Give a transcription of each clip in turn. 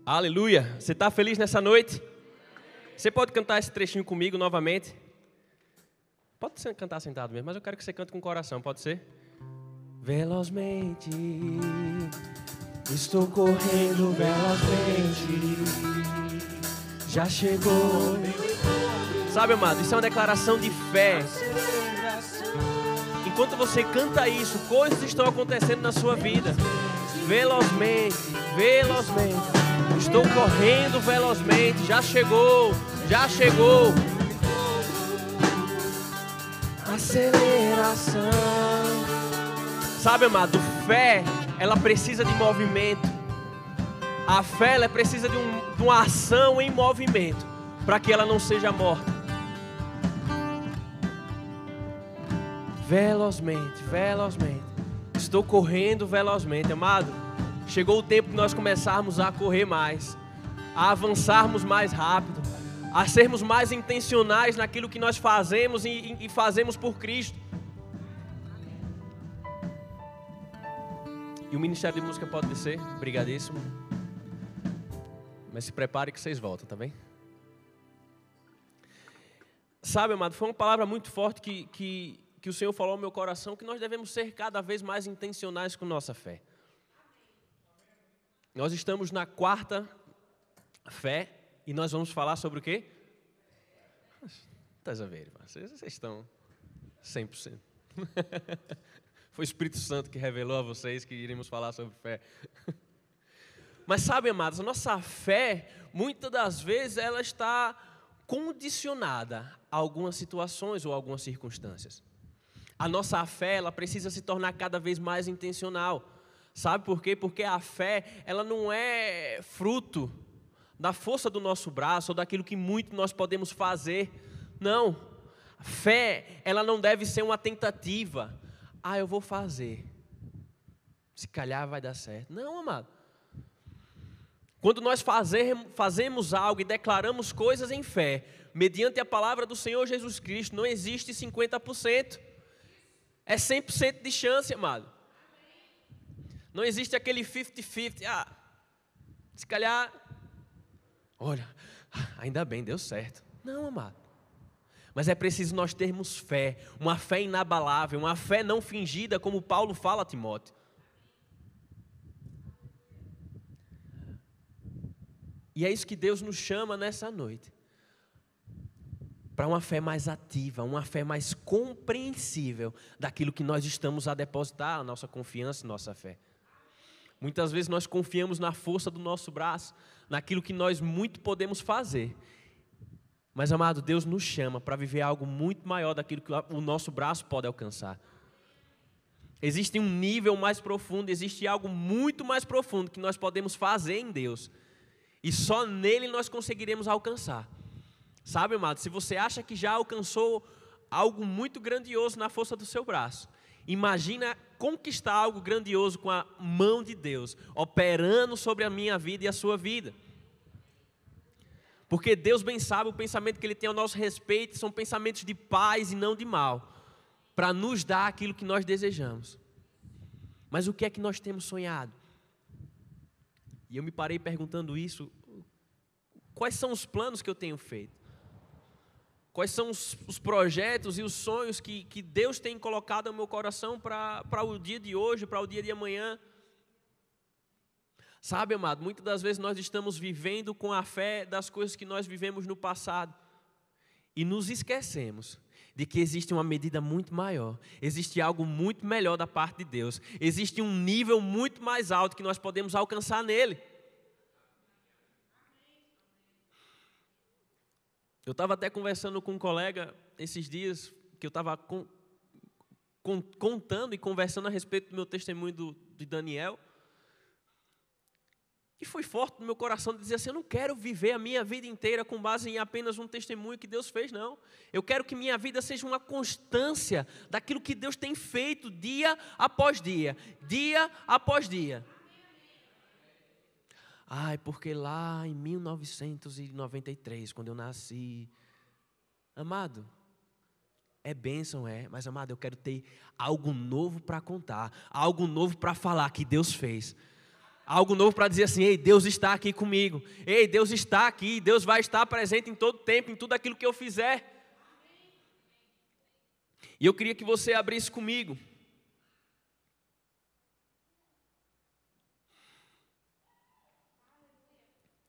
Aleluia! Você está feliz nessa noite? Você pode cantar esse trechinho comigo novamente? Pode cantar sentado mesmo, mas eu quero que você cante com o coração, pode ser? Velozmente, estou correndo velozmente, já chegou. Sabe, amado, isso é uma declaração de fé. Enquanto você canta isso, coisas estão acontecendo na sua vida. Velozmente, velozmente. Estou correndo velozmente, já chegou, já chegou. Aceleração. Sabe, amado, fé, ela precisa de movimento. A fé, ela precisa de uma ação em movimento, para que ela não seja morta. Velozmente, velozmente. Estou correndo velozmente, amado. Chegou o tempo de nós começarmos a correr mais, a avançarmos mais rápido, a sermos mais intencionais naquilo que nós fazemos e fazemos por Cristo. E o Ministério de Música pode descer, brigadíssimo. Mas se prepare que vocês voltam, tá bem? Sabe, amado, foi uma palavra muito forte que o Senhor falou ao meu coração, que nós devemos ser cada vez mais intencionais com nossa fé. Nós estamos na quarta fé e nós vamos falar sobre o quê? Estás a ver, vocês estão 100%. Foi o Espírito Santo que revelou a vocês que iríamos falar sobre fé. Mas sabe, amados, a nossa fé, muitas das vezes, ela está condicionada a algumas situações ou algumas circunstâncias. A nossa fé, ela precisa se tornar cada vez mais intencional. Sabe por quê? Porque a fé, ela não é fruto da força do nosso braço ou daquilo que muito nós podemos fazer. Não. A fé, ela não deve ser uma tentativa. Eu vou fazer. Se calhar vai dar certo. Não, amado. Quando nós fazemos algo e declaramos coisas em fé, mediante a palavra do Senhor Jesus Cristo, não existe 50%. É 100% de chance, amado. Não existe aquele 50-50. Se calhar, olha, ainda bem, deu certo. Não, amado. Mas é preciso nós termos fé, uma fé inabalável, uma fé não fingida, como Paulo fala a Timóteo. E é isso que Deus nos chama nessa noite. Para uma fé mais ativa, uma fé mais compreensível daquilo que nós estamos a depositar, a nossa confiança e nossa fé. Muitas vezes nós confiamos na força do nosso braço, naquilo que nós muito podemos fazer. Mas, amado, Deus nos chama para viver algo muito maior daquilo que o nosso braço pode alcançar. Existe um nível mais profundo, existe algo muito mais profundo que nós podemos fazer em Deus. E só nele nós conseguiremos alcançar. Sabe, amado, se você acha que já alcançou algo muito grandioso na força do seu braço, imagina conquistar algo grandioso com a mão de Deus, operando sobre a minha vida e a sua vida. Porque Deus bem sabe o pensamento que Ele tem ao nosso respeito, são pensamentos de paz e não de mal, para nos dar aquilo que nós desejamos. Mas o que é que nós temos sonhado? E eu me parei perguntando isso, quais são os planos que eu tenho feito? Quais são os projetos e os sonhos que Deus tem colocado no meu coração para o dia de hoje, para o dia de amanhã? Sabe, amado, muitas das vezes nós estamos vivendo com a fé das coisas que nós vivemos no passado. E nos esquecemos de que existe uma medida muito maior. Existe algo muito melhor da parte de Deus. Existe um nível muito mais alto que nós podemos alcançar nele. Eu estava até conversando com um colega esses dias, que eu estava contando e conversando a respeito do meu testemunho de Daniel. E foi forte no meu coração de dizer assim, eu não quero viver a minha vida inteira com base em apenas um testemunho que Deus fez, não. Eu quero que minha vida seja uma constância daquilo que Deus tem feito dia após dia, dia após dia. Porque lá em 1993, quando eu nasci, amado, é bênção, mas amado, eu quero ter algo novo para contar, algo novo para falar que Deus fez. Algo novo para dizer assim: ei, Deus está aqui comigo. Ei, Deus está aqui. Deus vai estar presente em todo tempo, em tudo aquilo que eu fizer. E eu queria que você abrisse comigo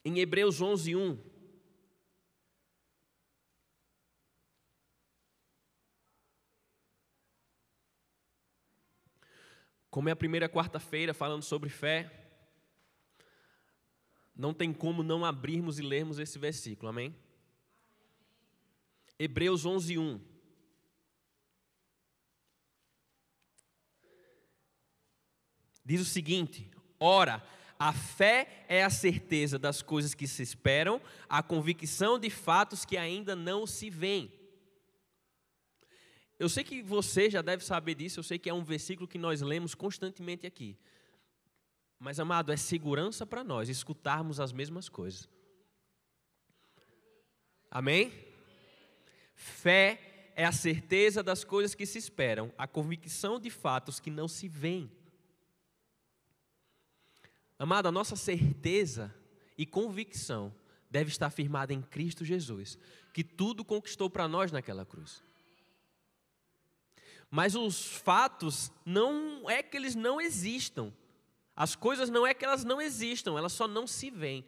em Hebreus 11:1. Como é a primeira quarta-feira falando sobre fé, não tem como não abrirmos e lermos esse versículo, amém? Hebreus 11:1. Diz o seguinte: ora, a fé é a certeza das coisas que se esperam, a convicção de fatos que ainda não se veem. Eu sei que você já deve saber disso, eu sei que é um versículo que nós lemos constantemente aqui. Mas, amado, é segurança para nós escutarmos as mesmas coisas. Amém? Fé é a certeza das coisas que se esperam, a convicção de fatos que não se veem. Amado, a nossa certeza e convicção deve estar firmada em Cristo Jesus, que tudo conquistou para nós naquela cruz. Mas os fatos não é que eles não existam. As coisas não é que elas não existam, elas só não se veem.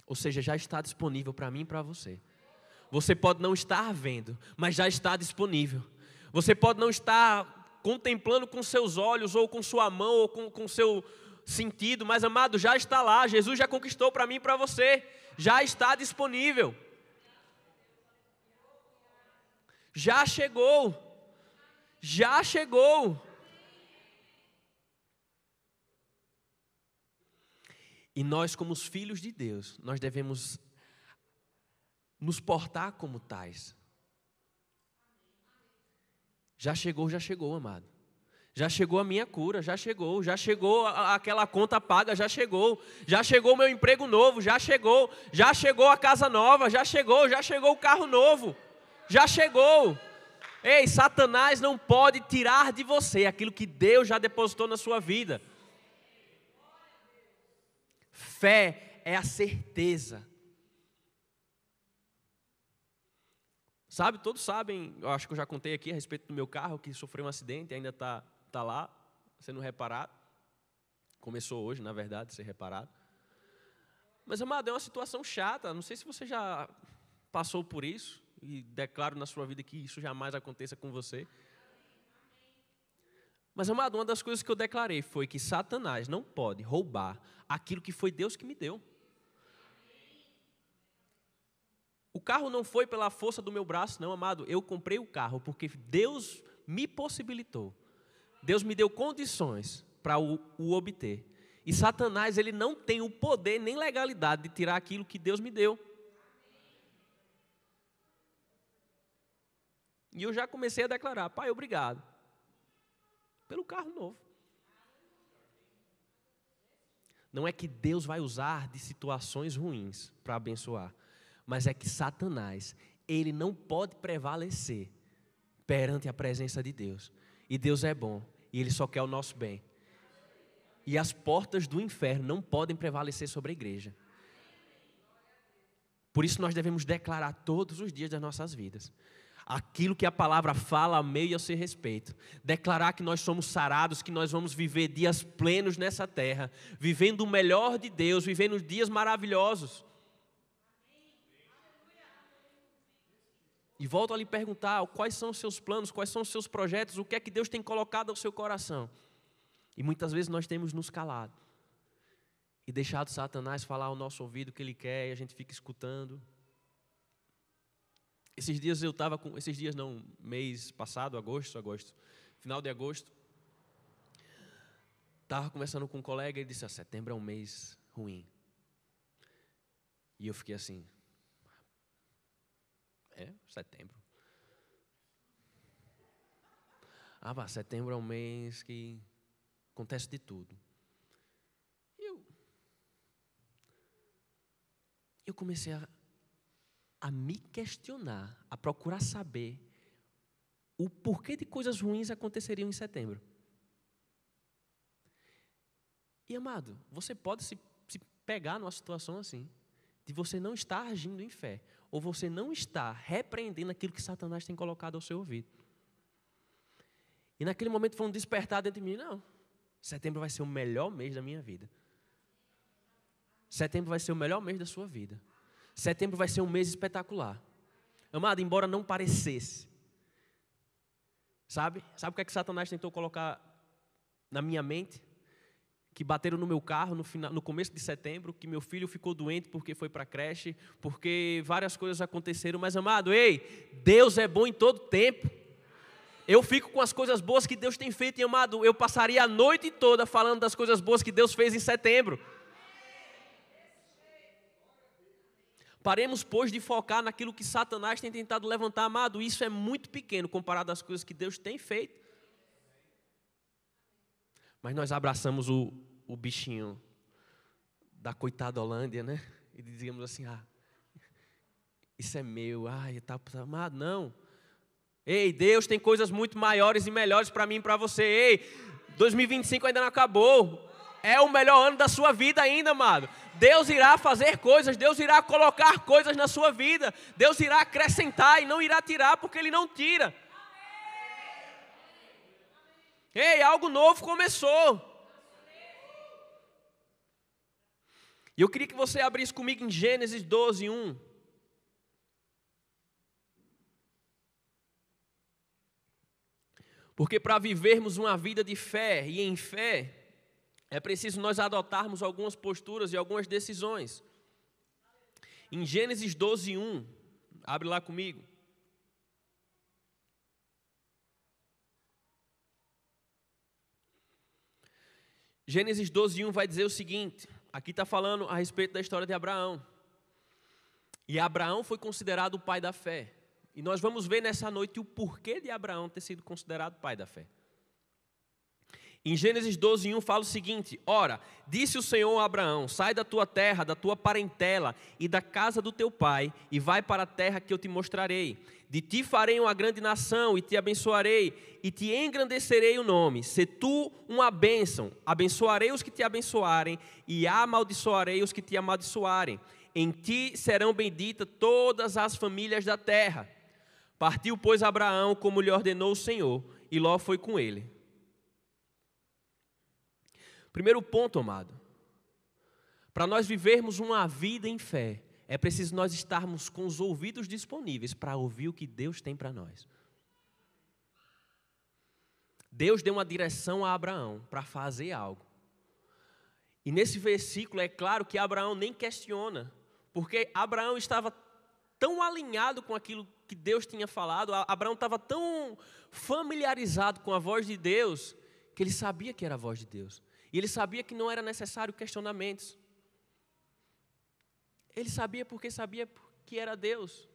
Ou seja, já está disponível para mim e para você. Você pode não estar vendo, mas já está disponível. Você pode não estar contemplando com seus olhos, ou com sua mão, ou com seu sentido, mas, amado, já está lá. Jesus já conquistou para mim e para você. Já está disponível. Já chegou. Já chegou. E nós, como os filhos de Deus, nós devemos nos portar como tais. Já chegou, amado. Já chegou a minha cura, já chegou aquela conta paga, já chegou o meu emprego novo, já chegou a casa nova, já chegou o carro novo, já chegou. Ei, Satanás não pode tirar de você aquilo que Deus já depositou na sua vida. Fé é a certeza. Sabe, todos sabem, eu acho que eu já contei aqui a respeito do meu carro, que sofreu um acidente e ainda está lá, sendo reparado. Começou hoje, na verdade, a ser reparado. Mas, amado, é uma situação chata, não sei se você já passou por isso. E declaro na sua vida que isso jamais aconteça com você. Mas, amado, uma das coisas que eu declarei foi que Satanás não pode roubar aquilo que foi Deus que me deu. O carro não foi pela força do meu braço, não, amado. Eu comprei o carro porque Deus me possibilitou. Deus me deu condições para o obter. E Satanás, ele não tem o poder nem legalidade de tirar aquilo que Deus me deu. E eu já comecei a declarar: Pai, obrigado pelo carro novo. Não é que Deus vai usar de situações ruins para abençoar, mas é que Satanás, ele não pode prevalecer perante a presença de Deus. E Deus é bom, e Ele só quer o nosso bem. E as portas do inferno não podem prevalecer sobre a igreja. Por isso nós devemos declarar todos os dias das nossas vidas aquilo que a palavra fala a meio e a seu respeito. Declarar que nós somos sarados, que nós vamos viver dias plenos nessa terra, vivendo o melhor de Deus, vivendo dias maravilhosos. E volto a lhe perguntar, quais são os seus planos, quais são os seus projetos, o que é que Deus tem colocado ao seu coração? E muitas vezes nós temos nos calado e deixado Satanás falar ao nosso ouvido o que ele quer e a gente fica escutando. Mês passado, agosto, final de agosto, estava conversando com um colega e ele disse: setembro é um mês ruim. E eu fiquei assim: setembro. Setembro é um mês que acontece de tudo. E eu comecei a me questionar, a procurar saber o porquê de coisas ruins aconteceriam em setembro. E, amado, você pode se pegar numa situação assim, de você não estar agindo em fé, ou você não estar repreendendo aquilo que Satanás tem colocado ao seu ouvido. E naquele momento foi um despertar dentro de mim, não, setembro vai ser o melhor mês da minha vida. Setembro vai ser o melhor mês da sua vida. Setembro vai ser um mês espetacular. Amado, embora não parecesse. Sabe o que é que Satanás tentou colocar na minha mente? Que bateram no meu carro no começo de setembro, que meu filho ficou doente porque foi para a creche, porque várias coisas aconteceram. Mas, amado, ei, Deus é bom em todo tempo. Eu fico com as coisas boas que Deus tem feito, e, amado, eu passaria a noite toda falando das coisas boas que Deus fez em setembro. Paremos, pois, de focar naquilo que Satanás tem tentado levantar, amado. Isso é muito pequeno comparado às coisas que Deus tem feito. Mas nós abraçamos o bichinho da coitada Holândia, né? E dizíamos assim, isso é meu, amado, não. Ei, Deus tem coisas muito maiores e melhores para mim e para você. Ei, 2025 ainda não acabou. É o melhor ano da sua vida ainda, amado. Deus irá fazer coisas, Deus irá colocar coisas na sua vida. Deus irá acrescentar e não irá tirar, porque Ele não tira. Ei, algo novo começou. E eu queria que você abrisse comigo em Gênesis 12, 1. Porque para vivermos uma vida de fé e em fé, é preciso nós adotarmos algumas posturas e algumas decisões. Em Gênesis 12, 1, abre lá comigo. Gênesis 12, 1 vai dizer o seguinte, aqui está falando a respeito da história de Abraão. E Abraão foi considerado o pai da fé. E nós vamos ver nessa noite o porquê de Abraão ter sido considerado pai da fé. Em Gênesis 12, 1 fala o seguinte, ora, disse o Senhor a Abraão, sai da tua terra, da tua parentela e da casa do teu pai, e vai para a terra que eu te mostrarei. De ti farei uma grande nação, e te abençoarei, e te engrandecerei o nome. Se tu uma bênção, abençoarei os que te abençoarem, e amaldiçoarei os que te amaldiçoarem. Em ti serão benditas todas as famílias da terra. Partiu, pois, Abraão, como lhe ordenou o Senhor, e Ló foi com ele. Primeiro ponto, amado, para nós vivermos uma vida em fé, é preciso nós estarmos com os ouvidos disponíveis para ouvir o que Deus tem para nós. Deus deu uma direção a Abraão para fazer algo. E nesse versículo é claro que Abraão nem questiona, porque Abraão estava tão alinhado com aquilo que Deus tinha falado, Abraão estava tão familiarizado com a voz de Deus, que ele sabia que era a voz de Deus. E ele sabia que não era necessário questionamentos. Ele sabia porque sabia que era Deus.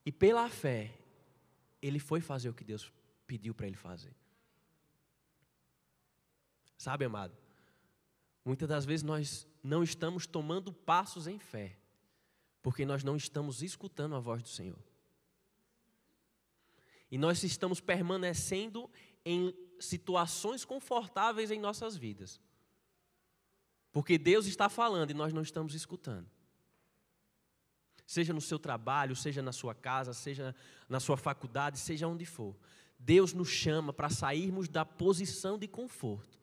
E pela fé, ele foi fazer o que Deus pediu para ele fazer. Sabe, amado? Muitas das vezes nós não estamos tomando passos em fé, porque nós não estamos escutando a voz do Senhor. E nós estamos permanecendo em situações confortáveis em nossas vidas. Porque Deus está falando e nós não estamos escutando. Seja no seu trabalho, seja na sua casa, seja na sua faculdade, seja onde for. Deus nos chama para sairmos da posição de conforto,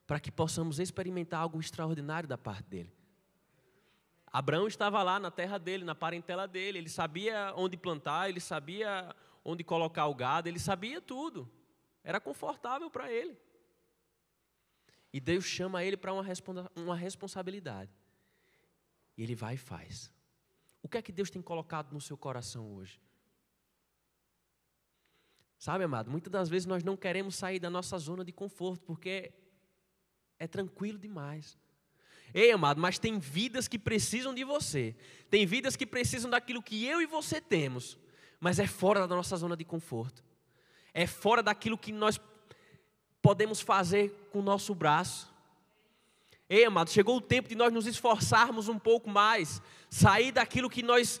para que possamos experimentar algo extraordinário da parte dEle. Abraão estava lá na terra dele, na parentela dele, ele sabia onde plantar, ele sabia onde colocar o gado, ele sabia tudo. Era confortável para ele. E Deus chama ele para uma responsabilidade. E ele vai e faz. O que é que Deus tem colocado no seu coração hoje? Sabe, amado, muitas das vezes nós não queremos sair da nossa zona de conforto, porque é tranquilo demais. Ei, amado, mas tem vidas que precisam de você. Tem vidas que precisam daquilo que eu e você temos. Mas é fora da nossa zona de conforto. É fora daquilo que nós podemos fazer com o nosso braço. Ei, amado, chegou o tempo de nós nos esforçarmos um pouco mais. Sair daquilo que nós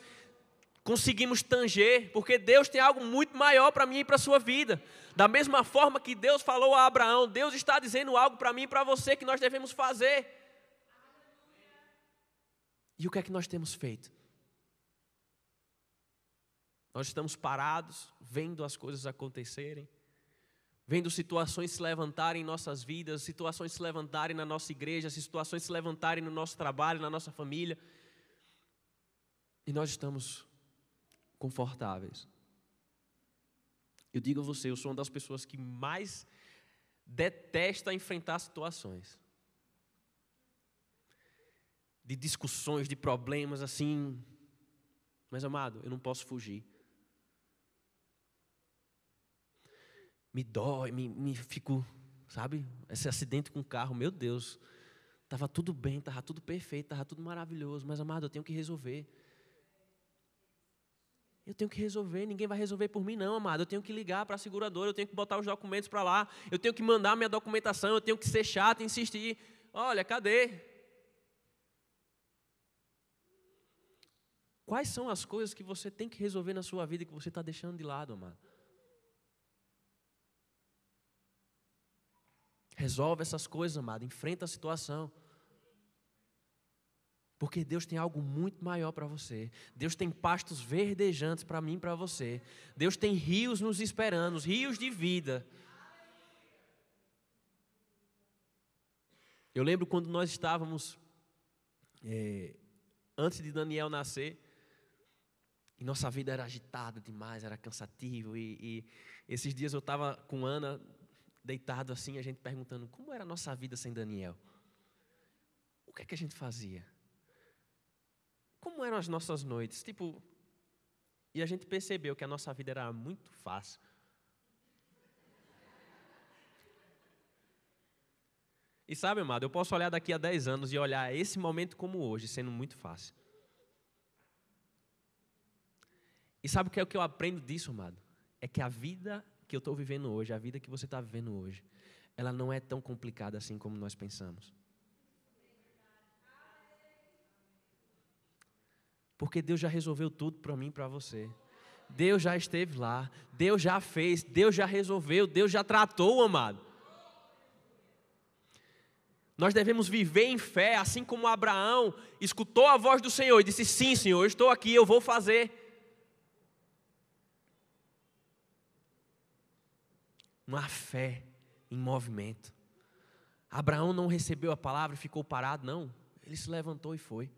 conseguimos tanger, porque Deus tem algo muito maior para mim e para a sua vida. Da mesma forma que Deus falou a Abraão, Deus está dizendo algo para mim e para você que nós devemos fazer. E o que é que nós temos feito? Nós estamos parados, vendo as coisas acontecerem, vendo situações se levantarem em nossas vidas, situações se levantarem na nossa igreja, situações se levantarem no nosso trabalho, na nossa família. E nós estamos confortáveis. Eu digo a você, eu sou uma das pessoas que mais detesta enfrentar situações. De discussões, de problemas assim. Mas, amado, eu não posso fugir. Me dói, me fico, sabe? Esse acidente com o carro, meu Deus. Estava tudo bem, estava tudo perfeito, estava tudo maravilhoso. Mas, amado, eu tenho que resolver. Eu tenho que resolver, ninguém vai resolver por mim não, amado. Eu tenho que ligar para a seguradora, eu tenho que botar os documentos para lá, eu tenho que mandar minha documentação, eu tenho que ser chato, insistir. Olha, cadê? Quais são as coisas que você tem que resolver na sua vida que você está deixando de lado, amado? Resolve essas coisas, amado, enfrenta a situação. Porque Deus tem algo muito maior para você. Deus tem pastos verdejantes para mim e para você. Deus tem rios nos esperando, rios de vida. Eu lembro quando nós estávamos, antes de Daniel nascer, e nossa vida era agitada demais, era cansativo. E esses dias eu estava com Ana, deitado assim, a gente perguntando, como era a nossa vida sem Daniel? O que é que a gente fazia? Como eram as nossas noites? E a gente percebeu que a nossa vida era muito fácil. E sabe, amado, eu posso olhar daqui a 10 anos e olhar esse momento como hoje, sendo muito fácil. E sabe o que é o que eu aprendo disso, amado? É que a vida que eu estou vivendo hoje, a vida que você está vivendo hoje, ela não é tão complicada assim como nós pensamos. Porque Deus já resolveu tudo para mim e para você. Deus já esteve lá, Deus já fez, Deus já resolveu, Deus já tratou, amado. Nós devemos viver em fé, assim como Abraão escutou a voz do Senhor e disse, sim, Senhor, eu estou aqui, eu vou fazer. Uma fé em movimento. Abraão não recebeu a palavra e ficou parado, não. Ele se levantou e foi.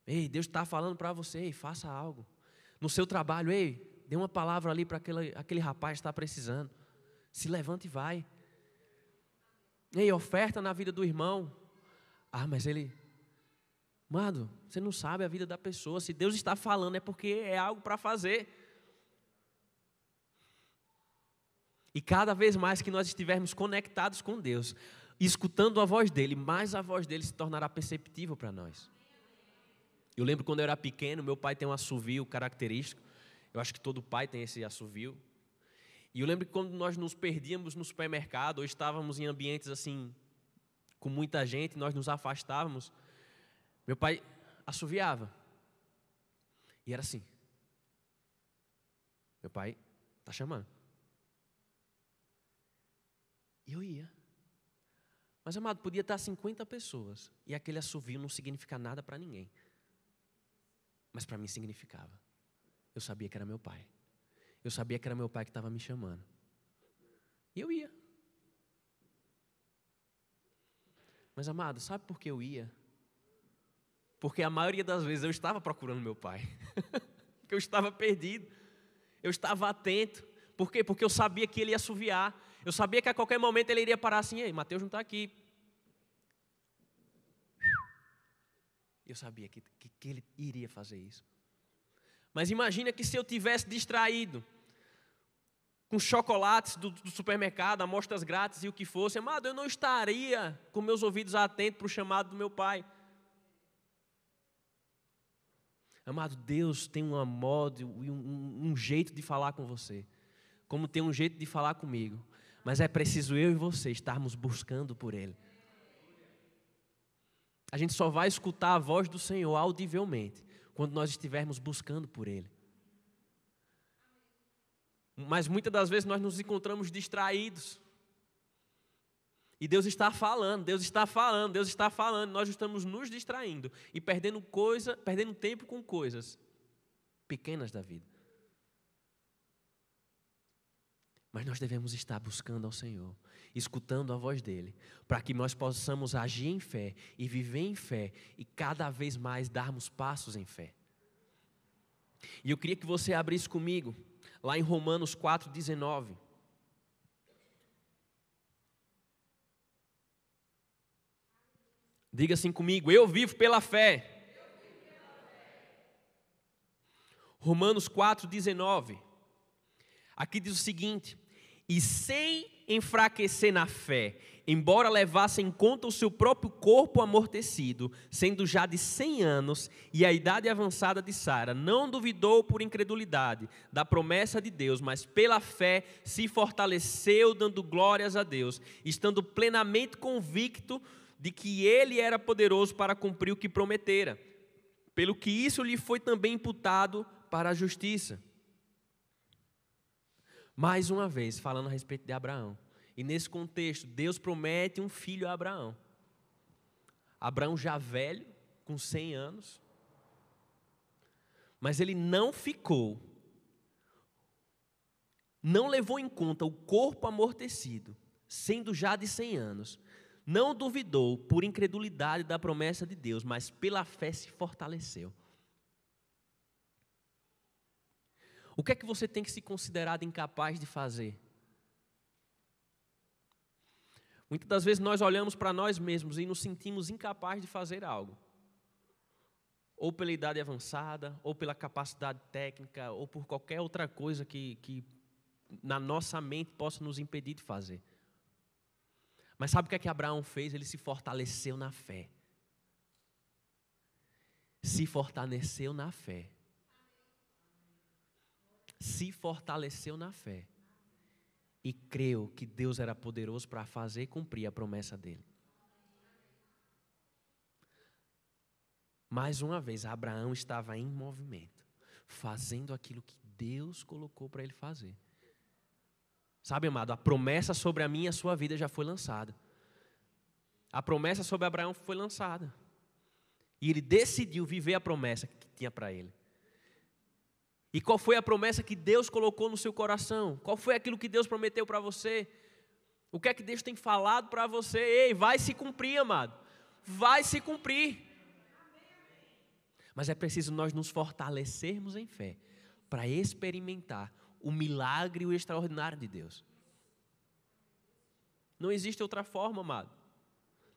Ei, Deus está falando para você, ei, faça algo. No seu trabalho, ei, dê uma palavra ali para aquele rapaz que está precisando. Se levanta e vai. Ei, oferta na vida do irmão. Ah, mas ele... Mano, você não sabe a vida da pessoa. Se Deus está falando é porque é algo para fazer. E cada vez mais que nós estivermos conectados com Deus, escutando a voz dEle, mais a voz dEle se tornará perceptível para nós. Eu lembro quando eu era pequeno, meu pai tem um assovio característico. Eu acho que todo pai tem esse assovio. E eu lembro que quando nós nos perdíamos no supermercado, ou estávamos em ambientes assim, com muita gente, nós nos afastávamos, meu pai assoviava. E era assim. Meu pai está chamando. E eu ia. Mas, amado, podia estar 50 pessoas. E aquele assovio não significa nada para ninguém. Mas para mim significava. Eu sabia que era meu pai. Eu sabia que era meu pai que estava me chamando. E eu ia. Mas, amado, sabe por que eu ia? Porque a maioria das vezes eu estava procurando meu pai. Porque eu estava perdido. Eu estava atento. Por quê? Porque eu sabia que ele ia assoviar. Eu sabia que a qualquer momento ele iria parar assim, ei, Mateus não está aqui. Eu sabia que ele iria fazer isso. Mas imagina que se eu tivesse distraído com chocolates do supermercado, amostras grátis e o que fosse, amado, eu não estaria com meus ouvidos atentos para o chamado do meu pai. Amado, Deus tem um modo e um jeito de falar com você, como tem um jeito de falar comigo. Mas é preciso eu e você estarmos buscando por Ele. A gente só vai escutar a voz do Senhor audivelmente quando nós estivermos buscando por Ele. Mas muitas das vezes nós nos encontramos distraídos. E Deus está falando, Deus está falando, Deus está falando. Nós estamos nos distraindo e perdendo tempo com coisas pequenas da vida. Mas nós devemos estar buscando ao Senhor, escutando a voz dEle, para que nós possamos agir em fé e viver em fé e cada vez mais darmos passos em fé. E eu queria que você abrisse comigo, lá em Romanos 4,19. Diga assim comigo: eu vivo pela fé. Romanos 4,19. Aqui diz o seguinte: e sem enfraquecer na fé, embora levasse em conta o seu próprio corpo amortecido, sendo já de 100 anos, e a idade avançada de Sara, não duvidou por incredulidade da promessa de Deus, mas pela fé se fortaleceu, dando glórias a Deus, estando plenamente convicto de que Ele era poderoso para cumprir o que prometera, pelo que isso lhe foi também imputado para a justiça. Mais uma vez, falando a respeito de Abraão. E nesse contexto, Deus promete um filho a Abraão. Abraão já velho, com 100 anos. Mas ele não levou em conta o corpo amortecido, sendo já de 100 anos. Não duvidou por incredulidade da promessa de Deus, mas pela fé se fortaleceu. O que é que você tem que se considerar incapaz de fazer? Muitas das vezes nós olhamos para nós mesmos e nos sentimos incapazes de fazer algo. Ou pela idade avançada, ou pela capacidade técnica, ou por qualquer outra coisa que na nossa mente possa nos impedir de fazer. Mas sabe o que é que Abraão fez? Ele se fortaleceu na fé. Se fortaleceu na fé. Se fortaleceu na fé. E creu que Deus era poderoso para fazer e cumprir a promessa dele. Mais uma vez, Abraão estava em movimento, fazendo aquilo que Deus colocou para ele fazer. Sabe, amado, a promessa sobre a minha e a sua vida já foi lançada. A promessa sobre Abraão foi lançada. E ele decidiu viver a promessa que tinha para ele. E qual foi a promessa que Deus colocou no seu coração? Qual foi aquilo que Deus prometeu para você? O que é que Deus tem falado para você? Ei, vai se cumprir, amado. Vai se cumprir. Mas é preciso nós nos fortalecermos em fé para experimentar o milagre e o extraordinário de Deus. Não existe outra forma, amado.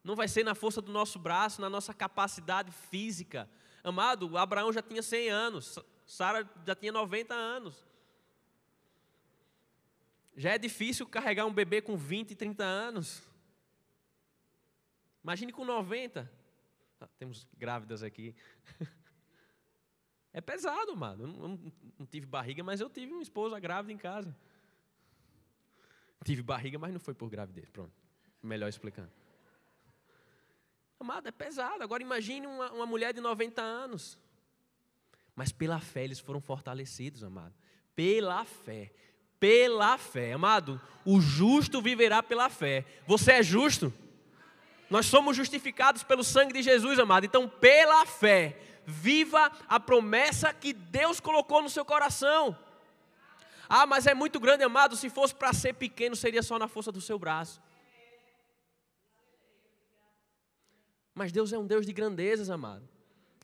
Não vai ser na força do nosso braço, na nossa capacidade física. Amado, Abraão já tinha 100 anos, Sara já tinha 90 anos. Já é difícil carregar um bebê com 20 e 30 anos. Imagine com 90. Temos grávidas aqui. É pesado, amado. Eu não tive barriga, mas eu tive uma esposa grávida em casa. Tive barriga, mas não foi por gravidez. Pronto, melhor explicando. Amado, é pesado. Agora imagine uma mulher de 90 anos. Mas pela fé eles foram fortalecidos, amado. Pela fé. Pela fé. Amado, o justo viverá pela fé. Você é justo? Nós somos justificados pelo sangue de Jesus, amado. Então, pela fé, viva a promessa que Deus colocou no seu coração. Ah, mas é muito grande, amado. Se fosse para ser pequeno, seria só na força do seu braço. Mas Deus é um Deus de grandezas, amado.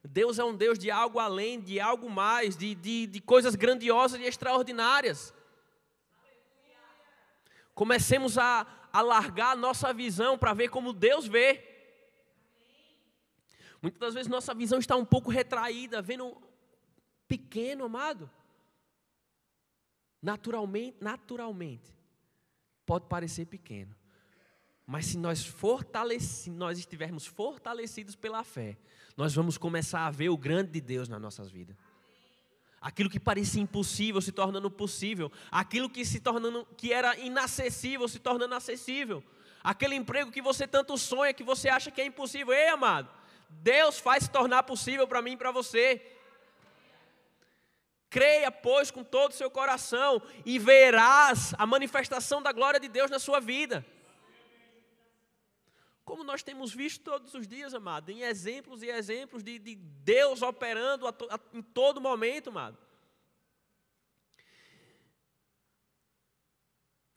Deus é um Deus de algo além, de algo mais, de coisas grandiosas e extraordinárias. Comecemos a alargar a nossa visão para ver como Deus vê. Muitas das vezes nossa visão está um pouco retraída, vendo pequeno, amado. Naturalmente, pode parecer pequeno. Mas se nós estivermos fortalecidos pela fé, nós vamos começar a ver o grande de Deus nas nossas vidas. Aquilo que parecia impossível se tornando possível. Aquilo que era inacessível se tornando acessível. Aquele emprego que você tanto sonha, que você acha que é impossível. Ei, amado, Deus faz se tornar possível para mim e para você. Creia, pois, com todo o seu coração e verás a manifestação da glória de Deus na sua vida. Como nós temos visto todos os dias, amado, em exemplos e exemplos de Deus operando em todo momento, amado.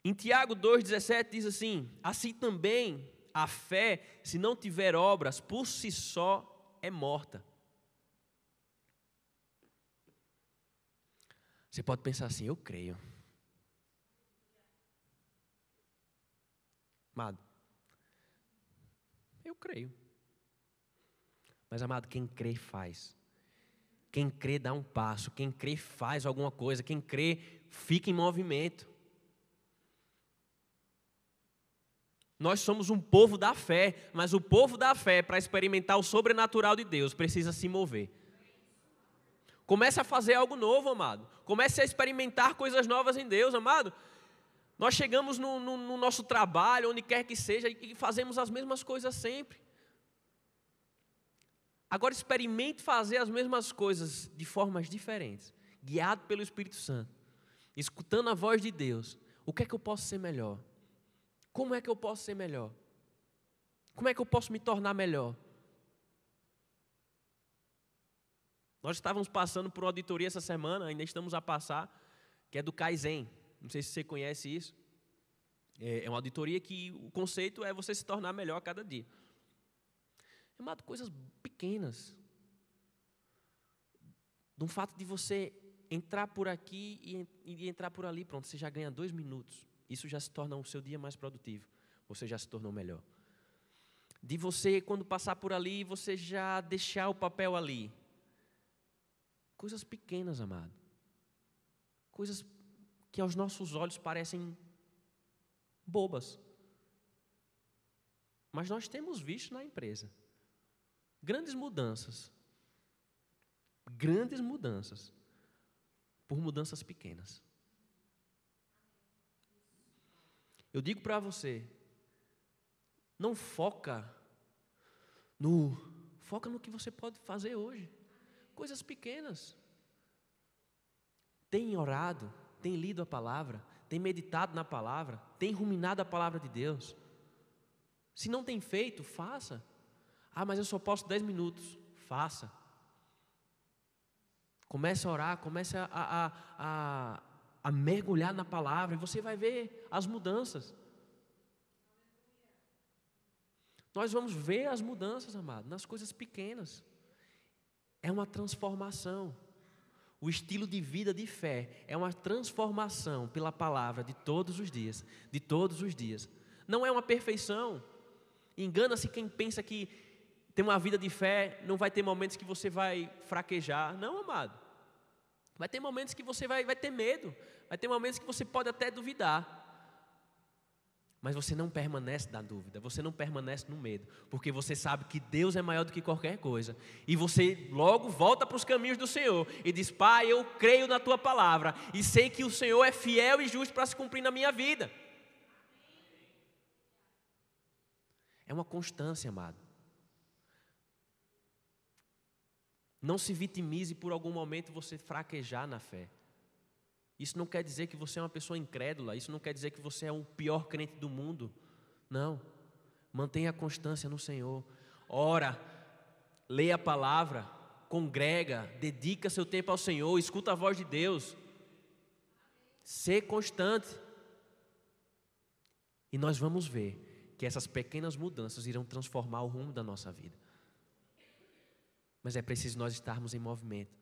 Em Tiago 2,17 diz assim: assim também a fé, se não tiver obras, por si só é morta. Você pode pensar assim: eu creio. Amado, eu creio. Mas, amado, quem crê faz. Quem crê dá um passo. Quem crê faz alguma coisa. Quem crê fica em movimento. Nós somos um povo da fé, mas o povo da fé, para experimentar o sobrenatural de Deus, precisa se mover. Comece a fazer algo novo, amado. Comece a experimentar coisas novas em Deus, amado. Nós chegamos no nosso trabalho, onde quer que seja, e fazemos as mesmas coisas sempre. Agora experimente fazer as mesmas coisas de formas diferentes, guiado pelo Espírito Santo, escutando a voz de Deus. O que é que eu posso ser melhor? Como é que eu posso ser melhor? Como é que eu posso me tornar melhor? Nós estávamos passando por uma auditoria essa semana, ainda estamos a passar, que é do Kaizen. Não sei se você conhece isso. É uma auditoria que o conceito é você se tornar melhor a cada dia. Amado, coisas pequenas. Do fato de você entrar por aqui e entrar por ali, pronto, você já ganha 2 minutos. Isso já se torna o seu dia mais produtivo. Você já se tornou melhor. De você, quando passar por ali, você já deixar o papel ali. Coisas pequenas, amado. Coisas que aos nossos olhos parecem bobas. Mas nós temos visto na empresa grandes mudanças. Grandes mudanças. Por mudanças pequenas. Eu digo para você, não foca no que você pode fazer hoje. Coisas pequenas. Tem orado, tem lido a palavra, tem meditado na palavra, tem ruminado a palavra de Deus. Se não tem feito, faça. Ah, mas eu só posso 10 minutos. Faça. Comece a orar, comece a mergulhar na palavra e você vai ver as mudanças. Nós vamos ver as mudanças, amado, nas coisas pequenas. É uma transformação. O estilo de vida de fé é uma transformação pela palavra de todos os dias. De todos os dias. Não é uma perfeição. Engana-se quem pensa que ter uma vida de fé não vai ter momentos que você vai fraquejar. Não, amado. Vai ter momentos que você vai ter medo. Vai ter momentos que você pode até duvidar. Mas você não permanece na dúvida, você não permanece no medo, porque você sabe que Deus é maior do que qualquer coisa. E você logo volta para os caminhos do Senhor e diz: Pai, eu creio na Tua palavra e sei que o Senhor é fiel e justo para se cumprir na minha vida. É uma constância, amado. Não se vitimize por algum momento você fraquejar na fé. Isso não quer dizer que você é uma pessoa incrédula. Isso não quer dizer que você é o pior crente do mundo. Não. Mantenha a constância no Senhor. Ora, leia a palavra, congrega, dedica seu tempo ao Senhor, escuta a voz de Deus. Ser constante. E nós vamos ver que essas pequenas mudanças irão transformar o rumo da nossa vida. Mas é preciso nós estarmos em movimento.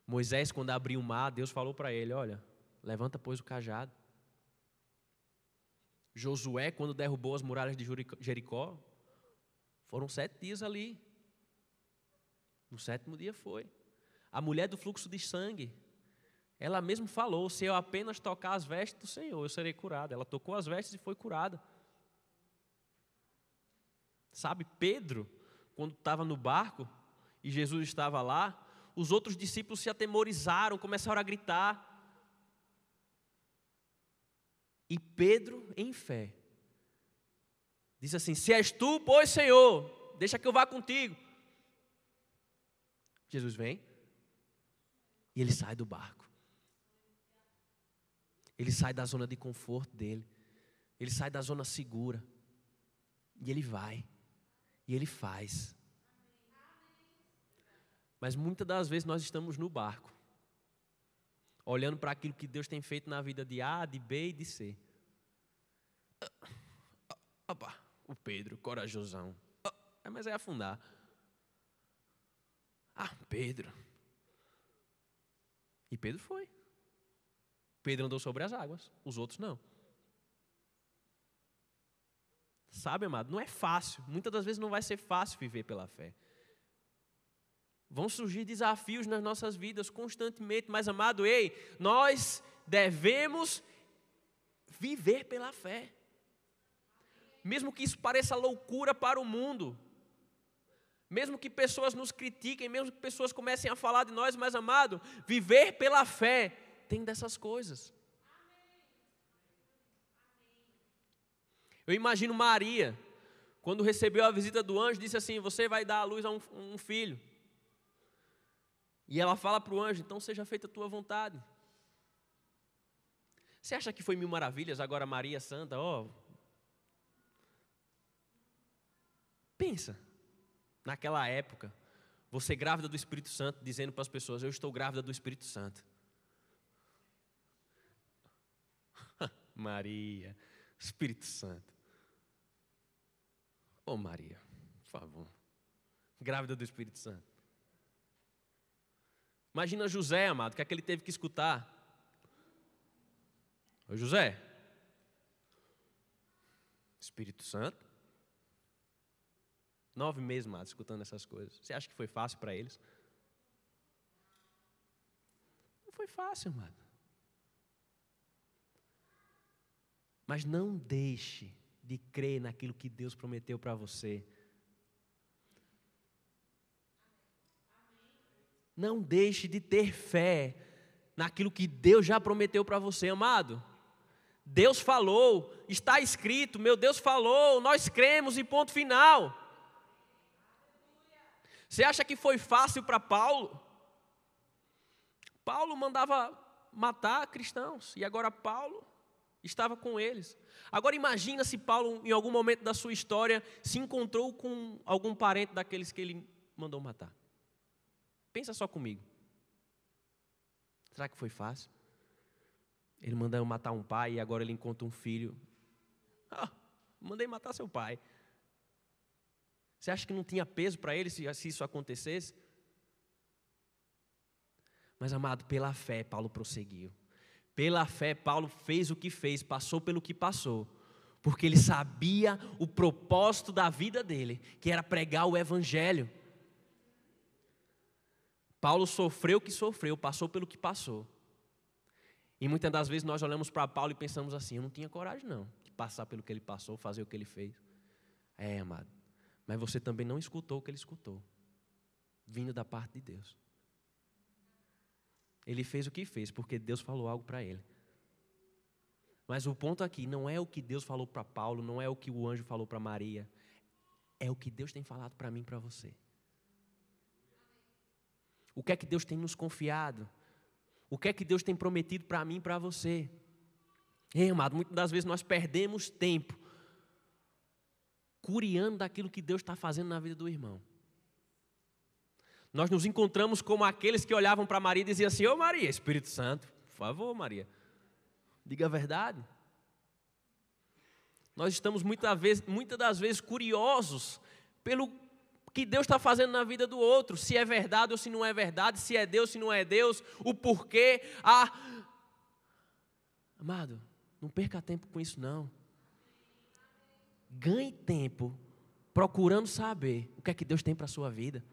Moisés, quando abriu o mar, Deus falou para ele: olha, levanta, pois, o cajado. Josué, quando derrubou as muralhas de Jericó, foram 7 dias ali. No 7º dia foi. A mulher do fluxo de sangue, ela mesma falou: se eu apenas tocar as vestes do Senhor, eu serei curada. Ela tocou as vestes e foi curada. Sabe, Pedro, quando estava no barco e Jesus estava lá, os outros discípulos se atemorizaram, começaram a gritar. E Pedro, em fé, disse assim: se és tu, pois, Senhor, deixa que eu vá contigo. Jesus vem. E ele sai do barco. Ele sai da zona de conforto dele. Ele sai da zona segura. E ele vai. E ele faz. Mas muitas das vezes nós estamos no barco, olhando para aquilo que Deus tem feito na vida de A, de B e de C. Opa, o Pedro, corajosão. Mas é afundar. Pedro. E Pedro foi. Pedro andou sobre as águas, os outros não. Sabe, amado, não é fácil. Muitas das vezes não vai ser fácil viver pela fé. Vão surgir desafios nas nossas vidas constantemente. Mas, amado, nós devemos viver pela fé. Mesmo que isso pareça loucura para o mundo. Mesmo que pessoas nos critiquem, mesmo que pessoas comecem a falar de nós, mas, amado, viver pela fé tem dessas coisas. Eu imagino Maria, quando recebeu a visita do anjo, disse assim: você vai dar à luz a um filho. E ela fala para o anjo: então seja feita a tua vontade. Você acha que foi 1000 maravilhas, agora Maria Santa? Pensa, naquela época, você grávida do Espírito Santo, dizendo para as pessoas: eu estou grávida do Espírito Santo. Maria, Espírito Santo. Maria, por favor, grávida do Espírito Santo. Imagina José, amado, o que é que ele teve que escutar? Ô José, Espírito Santo. 9 meses, amado, escutando essas coisas. Você acha que foi fácil para eles? Não foi fácil, amado. Mas não deixe de crer naquilo que Deus prometeu para você. Não deixe de ter fé naquilo que Deus já prometeu para você, amado. Deus falou, está escrito, meu Deus falou, nós cremos e ponto final. Você acha que foi fácil para Paulo? Paulo mandava matar cristãos e agora Paulo estava com eles. Agora imagina se Paulo, em algum momento da sua história, se encontrou com algum parente daqueles que ele mandou matar. Pensa só comigo. Será que foi fácil? Ele mandou matar um pai e agora ele encontra um filho. Mandei matar seu pai. Você acha que não tinha peso para ele se isso acontecesse? Mas, amado, pela fé, Paulo prosseguiu. Pela fé, Paulo fez o que fez, passou pelo que passou, porque ele sabia o propósito da vida dele, que era pregar o evangelho. Paulo sofreu o que sofreu, passou pelo que passou. E muitas das vezes nós olhamos para Paulo e pensamos assim: eu não tinha coragem não, de passar pelo que ele passou, fazer o que ele fez. Amado, mas você também não escutou o que ele escutou, vindo da parte de Deus. Ele fez o que fez, porque Deus falou algo para ele. Mas o ponto aqui não é o que Deus falou para Paulo, não é o que o anjo falou para Maria. É o que Deus tem falado para mim e para você. O que é que Deus tem nos confiado? O que é que Deus tem prometido para mim e para você? Amado, muitas das vezes nós perdemos tempo curiando daquilo que Deus está fazendo na vida do irmão. Nós nos encontramos como aqueles que olhavam para Maria e diziam assim: ô Maria, Espírito Santo, por favor, Maria, diga a verdade. Nós estamos muitas das vezes curiosos pelo que Deus está fazendo na vida do outro, se é verdade ou se não é verdade, se é Deus, se não é Deus, o porquê. Amado, não perca tempo com isso não. Ganhe tempo procurando saber o que é que Deus tem para a sua vida.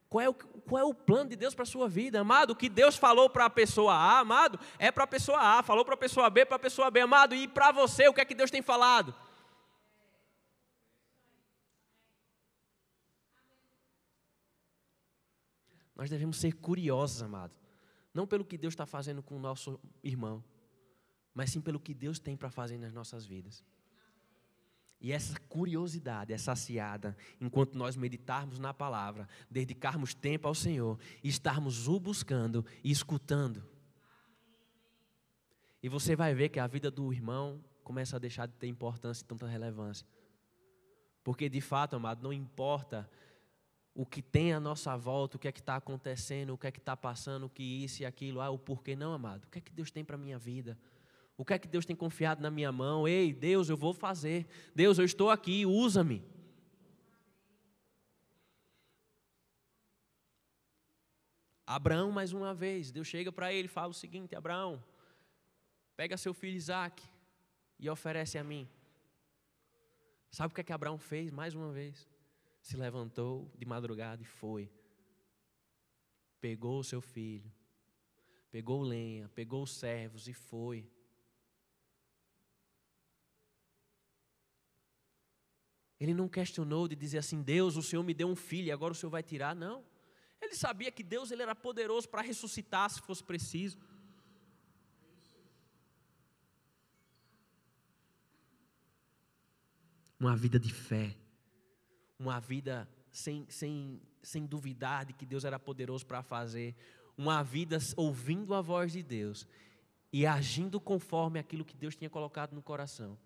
Qual é o plano de Deus para a sua vida? Amado, o que Deus falou para a pessoa A, amado, é para a pessoa A. Falou para a pessoa B, para a pessoa B. Amado, e para você, o que é que Deus tem falado? Nós devemos ser curiosos, amado. Não pelo que Deus está fazendo com o nosso irmão, mas sim pelo que Deus tem para fazer nas nossas vidas. E essa curiosidade é saciada enquanto nós meditarmos na palavra, dedicarmos tempo ao Senhor e estarmos o buscando e escutando. E você vai ver que a vida do irmão começa a deixar de ter importância e tanta relevância. Porque de fato, amado, não importa o que tem à nossa volta, o que é que está acontecendo, o que é que está passando, o que isso e aquilo, o porquê. Não, amado, o que é que Deus tem para a minha vida? O que é que Deus tem confiado na minha mão? Ei, Deus, eu vou fazer. Deus, eu estou aqui, usa-me. Abraão, mais uma vez, Deus chega para ele e fala o seguinte: Abraão, pega seu filho Isaque e oferece a mim. Sabe o que é que Abraão fez mais uma vez? Se levantou de madrugada e foi. Pegou o seu filho, pegou lenha, pegou os servos e foi. Ele não questionou de dizer assim: Deus, o Senhor me deu um filho e agora o Senhor vai tirar. Não. Ele sabia que Deus ele era poderoso para ressuscitar se fosse preciso. Uma vida de fé. Uma vida sem duvidar de que Deus era poderoso para fazer. Uma vida ouvindo a voz de Deus e agindo conforme aquilo que Deus tinha colocado no coração.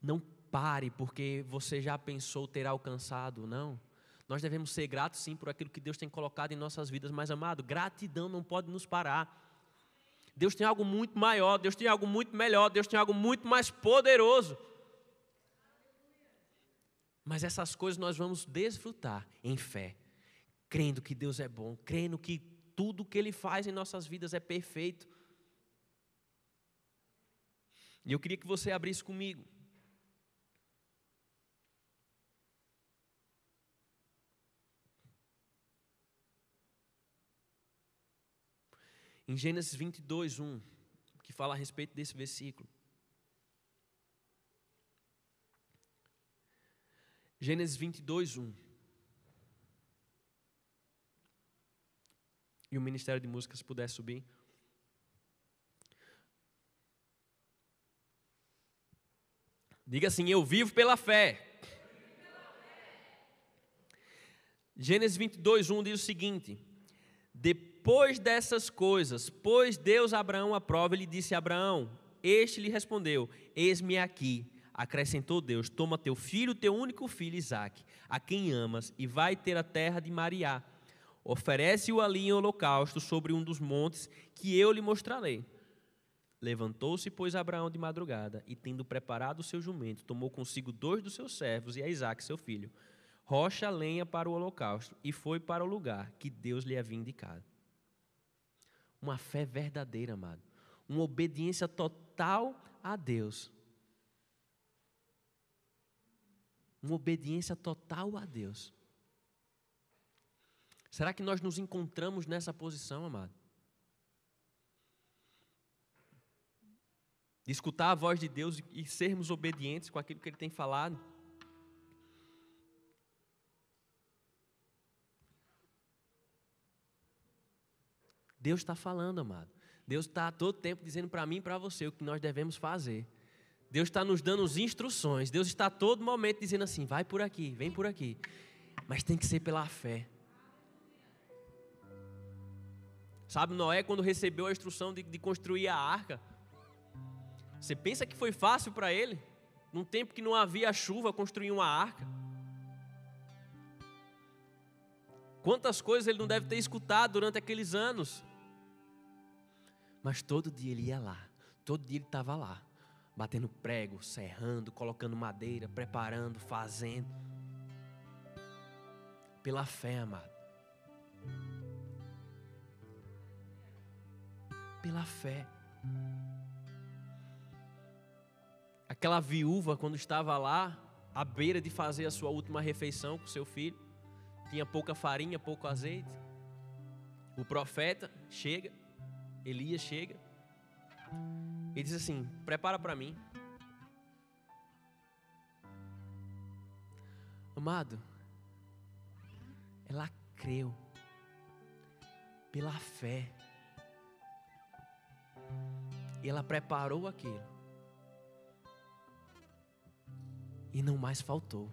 Não pare porque você já pensou ter alcançado, não. Nós devemos ser gratos sim por aquilo que Deus tem colocado em nossas vidas, mas amado, gratidão não pode nos parar. Deus tem algo muito maior, Deus tem algo muito melhor, Deus tem algo muito mais poderoso. Mas essas coisas nós vamos desfrutar em fé, crendo que Deus é bom, crendo que tudo que Ele faz em nossas vidas é perfeito. E eu queria que você abrisse comigo em Gênesis 22, 1, que fala a respeito desse versículo. Gênesis 22, 1. E o Ministério de Música, se puder subir. Diga assim: eu vivo pela fé. Gênesis 22, 1 diz o seguinte: depois dessas coisas, pôs Deus a Abraão à prova, ele disse a Abraão, este lhe respondeu: eis-me aqui. Acrescentou Deus: toma teu filho, teu único filho Isaque, a quem amas, e vai ter a terra de Moriá. Oferece-o ali em holocausto sobre um dos montes que eu lhe mostrarei. Levantou-se, pois, Abraão de madrugada, e tendo preparado o seu jumento, tomou consigo 2 dos seus servos e a Isaque, seu filho, rocha a lenha para o holocausto, e foi para o lugar que Deus lhe havia indicado. Uma fé verdadeira, amado. Uma obediência total a Deus. Uma obediência total a Deus. Será que nós nos encontramos nessa posição, amado? De escutar a voz de Deus e sermos obedientes com aquilo que Ele tem falado? Deus está falando, amado. Deus está a todo tempo dizendo para mim e para você o que nós devemos fazer. Deus está nos dando as instruções. Deus está a todo momento dizendo assim: vai por aqui, vem por aqui. Mas tem que ser pela fé. Sabe, Noé, quando recebeu a instrução de construir a arca, você pensa que foi fácil para ele? Num tempo que não havia chuva, construir uma arca. Quantas coisas ele não deve ter escutado durante aqueles anos. Mas todo dia ele ia lá, todo dia ele estava lá, batendo prego, serrando, colocando madeira, preparando, fazendo. Pela fé, amado. Pela fé. Aquela viúva, quando estava lá, à beira de fazer a sua última refeição com seu filho, tinha pouca farinha, pouco azeite. O profeta chega, Elias chega, e diz assim: prepara para mim. Amado, ela creu, pela fé. E ela preparou aquilo. E não mais faltou.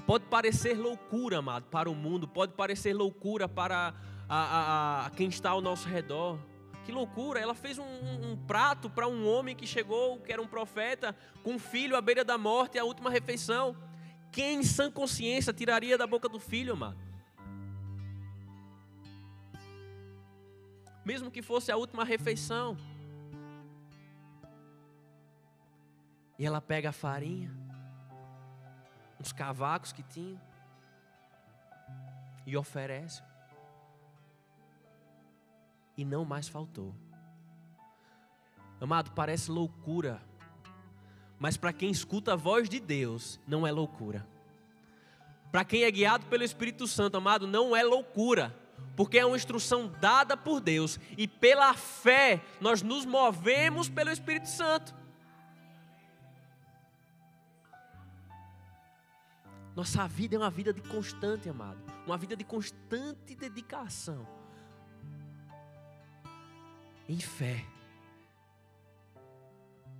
Pode parecer loucura, amado, para o mundo. Pode parecer loucura para quem está ao nosso redor. Que loucura, ela fez um prato para um homem que chegou, que era um profeta, com um filho à beira da morte, a última refeição. Quem em sã consciência tiraria da boca do filho, amado? Mesmo que fosse a última refeição. E ela pega a farinha, uns cavacos que tinha, e oferece. E não mais faltou. Amado, parece loucura, mas para quem escuta a voz de Deus, não é loucura. Para quem é guiado pelo Espírito Santo, amado, não é loucura, porque é uma instrução dada por Deus, e pela fé nós nos movemos pelo Espírito Santo. Nossa vida é uma vida de constante, amado, uma vida de constante dedicação. Em fé.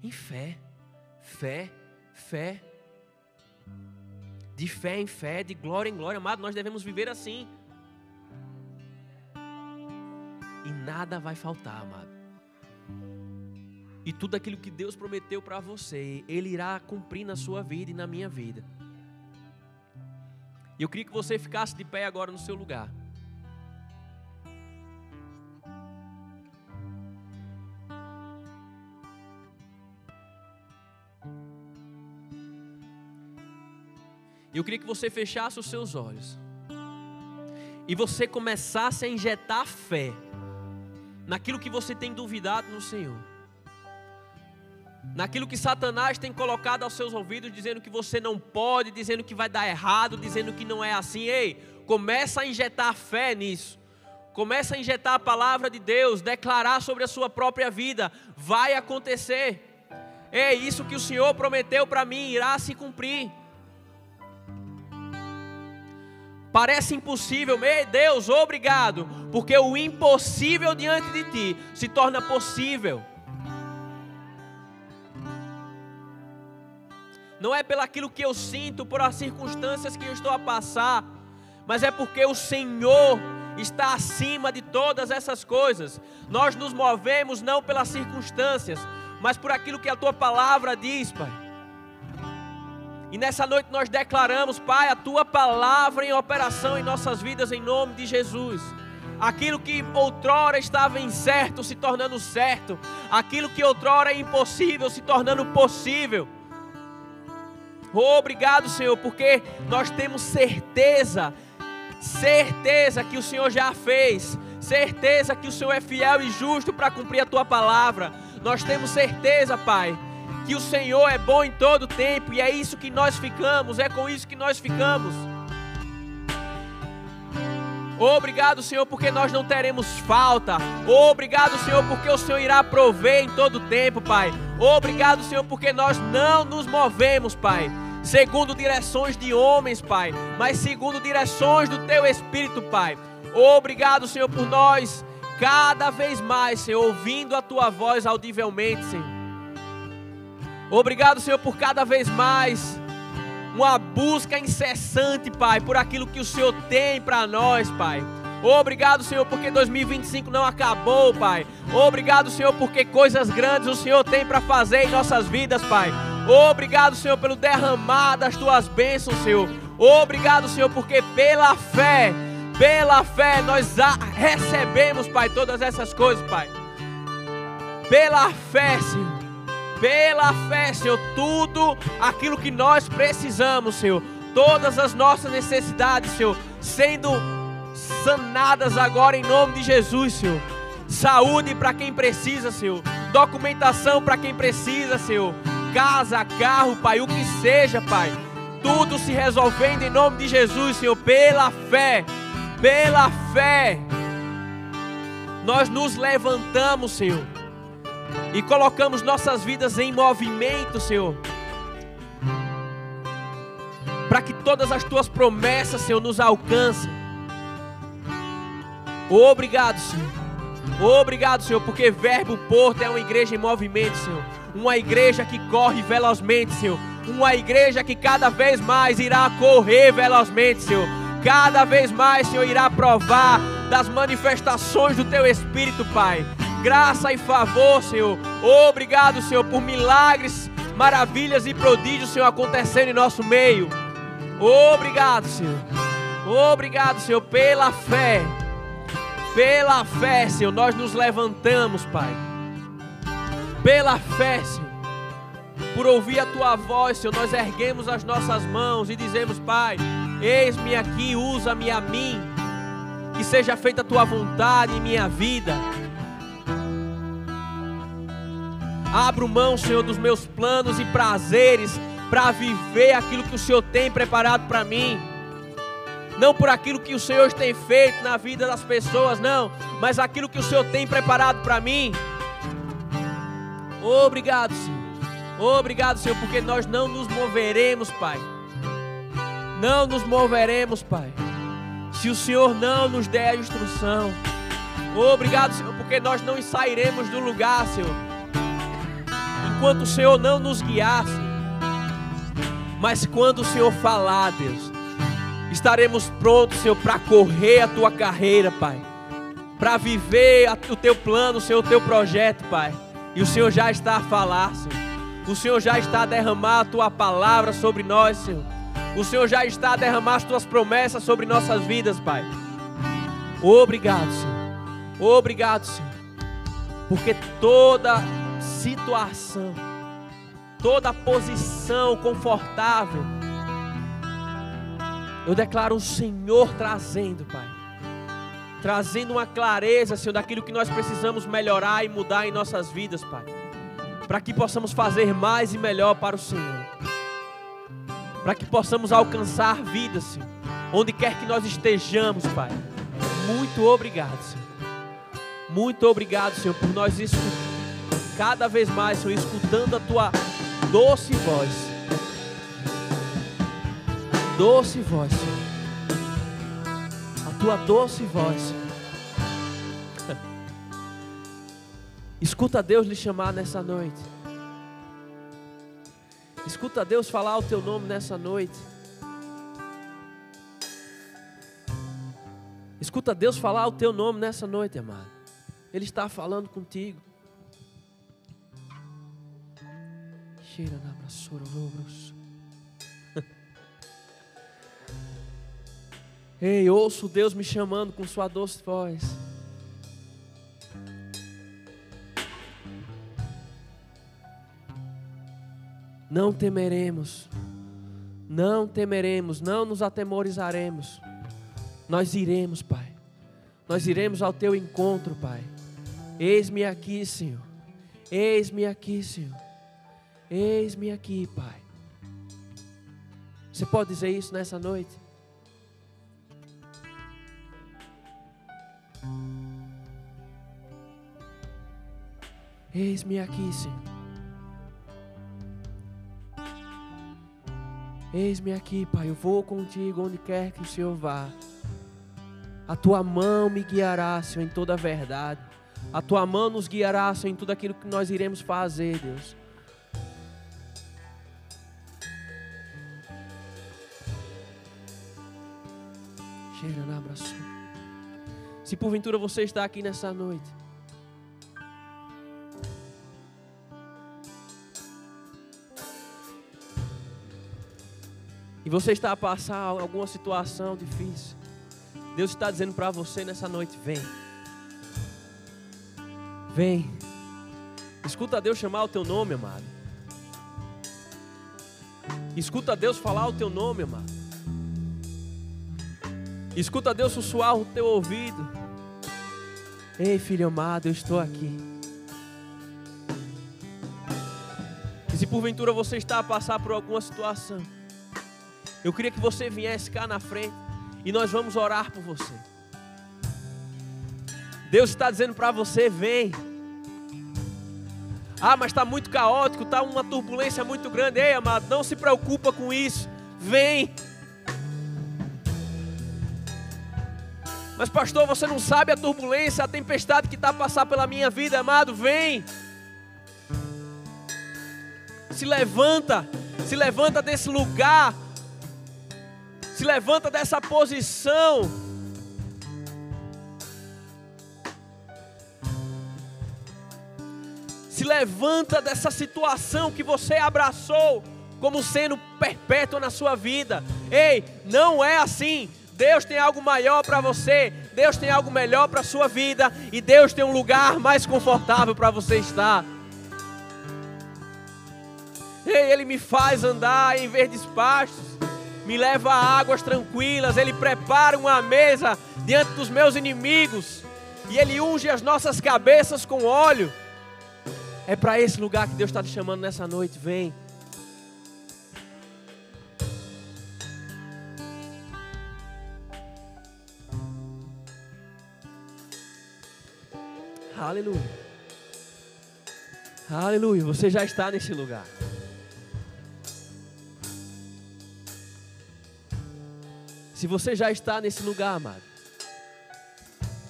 Em fé. Fé. Fé. De fé em fé, de glória em glória, amado, nós devemos viver assim. E nada vai faltar, amado. E tudo aquilo que Deus prometeu para você, Ele irá cumprir na sua vida e na minha vida. E eu queria que você ficasse de pé agora no seu lugar. Eu queria que você fechasse os seus olhos e você começasse a injetar fé naquilo que você tem duvidado no Senhor, naquilo que Satanás tem colocado aos seus ouvidos, dizendo que você não pode, dizendo que vai dar errado, dizendo que não é assim. Ei, começa a injetar fé nisso. Começa a injetar a palavra de Deus, declarar sobre a sua própria vida. Vai acontecer. Ei, isso que o Senhor prometeu para mim irá se cumprir. Parece impossível, meu Deus, obrigado, porque o impossível diante de ti se torna possível. Não é pelaquilo que eu sinto, por as circunstâncias que eu estou a passar, mas é porque o Senhor está acima de todas essas coisas. Nós nos movemos não pelas circunstâncias, mas por aquilo que a tua palavra diz, Pai. E nessa noite nós declaramos, Pai, a Tua palavra em operação em nossas vidas, em nome de Jesus. Aquilo que outrora estava incerto se tornando certo. Aquilo que outrora é impossível se tornando possível. Obrigado, Senhor, porque nós temos certeza que o Senhor já fez. Certeza que o Senhor é fiel e justo para cumprir a Tua palavra. Nós temos certeza, Pai, que o Senhor é bom em todo tempo, e é isso que nós ficamos, é com isso que nós ficamos. Obrigado, Senhor, porque nós não teremos falta. Obrigado, Senhor, porque o Senhor irá prover em todo tempo, Pai. Obrigado, Senhor, porque nós não nos movemos, Pai, segundo direções de homens, Pai, mas segundo direções do Teu Espírito, Pai. Obrigado, Senhor, por nós cada vez mais, Senhor, ouvindo a Tua voz audivelmente, Senhor. Obrigado, Senhor, por cada vez mais uma busca incessante, Pai, por aquilo que o Senhor tem para nós, Pai. Obrigado, Senhor, porque 2025 não acabou, Pai. Obrigado, Senhor, porque coisas grandes o Senhor tem para fazer em nossas vidas, Pai. Obrigado, Senhor, pelo derramar das Tuas bênçãos, Senhor. Obrigado, Senhor, porque pela fé nós recebemos, Pai, todas essas coisas, Pai. Pela fé, Senhor. Pela fé, Senhor, tudo aquilo que nós precisamos, Senhor, todas as nossas necessidades, Senhor, sendo sanadas agora em nome de Jesus, Senhor. Saúde para quem precisa, Senhor. Documentação para quem precisa, Senhor. Casa, carro, Pai, o que seja, Pai. Tudo se resolvendo em nome de Jesus, Senhor, pela fé. Pela fé. Nós nos levantamos, Senhor, e colocamos nossas vidas em movimento, Senhor, para que todas as Tuas promessas, Senhor, nos alcancem. Obrigado, Senhor. Obrigado, Senhor, porque Verbo Porto é uma igreja em movimento, Senhor. Uma igreja que corre velozmente, Senhor. Uma igreja que cada vez mais irá correr velozmente, Senhor. Cada vez mais, Senhor, irá provar das manifestações do Teu Espírito, Pai. Graça e favor, Senhor. Obrigado, Senhor, por milagres, maravilhas e prodígios, Senhor, acontecendo em nosso meio. Obrigado, Senhor. Obrigado, Senhor, pela fé. Pela fé, Senhor, nós nos levantamos, Pai. Pela fé, Senhor, por ouvir a Tua voz, Senhor, nós erguemos as nossas mãos e dizemos: Pai, eis-me aqui, usa-me a mim, que seja feita a Tua vontade em minha vida. Abro mão, Senhor, dos meus planos e prazeres para viver aquilo que o Senhor tem preparado para mim. Não por aquilo que o Senhor tem feito na vida das pessoas, não, mas aquilo que o Senhor tem preparado para mim. Obrigado, Senhor. Obrigado, Senhor, porque nós não nos moveremos, Pai. Não nos moveremos, Pai, se o Senhor não nos der a instrução. Obrigado, Senhor, porque nós não sairemos do lugar, Senhor, enquanto o Senhor não nos guiar, Senhor. Mas quando o Senhor falar, Deus, estaremos prontos, Senhor, para correr a Tua carreira, Pai, para viver o Teu plano, Senhor, o Teu projeto, Pai. E o Senhor já está a falar, Senhor. O Senhor já está a derramar a Tua palavra sobre nós, Senhor. O Senhor já está a derramar as Tuas promessas sobre nossas vidas, Pai. Obrigado, Senhor. Obrigado, Senhor, porque toda situação, toda posição confortável, eu declaro o Senhor trazendo, Pai, trazendo uma clareza, Senhor, daquilo que nós precisamos melhorar e mudar em nossas vidas, Pai, para que possamos fazer mais e melhor para o Senhor, para que possamos alcançar vidas, Senhor, onde quer que nós estejamos, Pai. Muito obrigado, Senhor. Muito obrigado, Senhor, por nós cada vez mais, Senhor, escutando a Tua doce voz. Doce voz, Senhor. A Tua doce voz, Senhor. Escuta Deus lhe chamar nessa noite. Escuta Deus falar o Teu nome nessa noite. Escuta Deus falar o Teu nome nessa noite, amado. Ele está falando contigo. Cheira na braçura, lobros. Ei, ouço Deus me chamando com Sua doce voz. Não temeremos, não temeremos, não nos atemorizaremos. Nós iremos, Pai. Nós iremos ao Teu encontro, Pai. Eis-me aqui, Senhor. Eis-me aqui, Senhor. Eis-me aqui, Pai. Você pode dizer isso nessa noite? Eis-me aqui, Senhor. Eis-me aqui, Pai. Eu vou contigo onde quer que o Senhor vá. A Tua mão me guiará, Senhor, em toda a verdade. A Tua mão nos guiará, Senhor, em tudo aquilo que nós iremos fazer, Deus. Cheira na abraço. Se porventura você está aqui nessa noite, e você está a passar alguma situação difícil, Deus está dizendo para você nessa noite: vem. Vem. Escuta Deus chamar o teu nome, amado. Escuta Deus falar o teu nome, amado. Escuta Deus sussurrar o teu ouvido: ei, filho amado, eu estou aqui. E se porventura você está a passar por alguma situação, eu queria que você viesse cá na frente e nós vamos orar por você. Deus está dizendo para você: vem. Ah, mas está muito caótico, está uma turbulência muito grande. Ei, amado, não se preocupa com isso. Vem. Mas pastor, você não sabe a turbulência, a tempestade que está a passar pela minha vida. Amado, vem. Se levanta desse lugar. Se levanta dessa posição. Se levanta dessa situação que você abraçou como sendo perpétua na sua vida. Ei, não é assim. Deus tem algo maior para você. Deus tem algo melhor para a sua vida. E Deus tem um lugar mais confortável para você estar. Ei, Ele me faz andar em verdes pastos. Me leva a águas tranquilas. Ele prepara uma mesa diante dos meus inimigos. E Ele unge as nossas cabeças com óleo. É para esse lugar que Deus está te chamando nessa noite. Vem. Aleluia. Aleluia. Você já está nesse lugar. Se você já está nesse lugar, amado,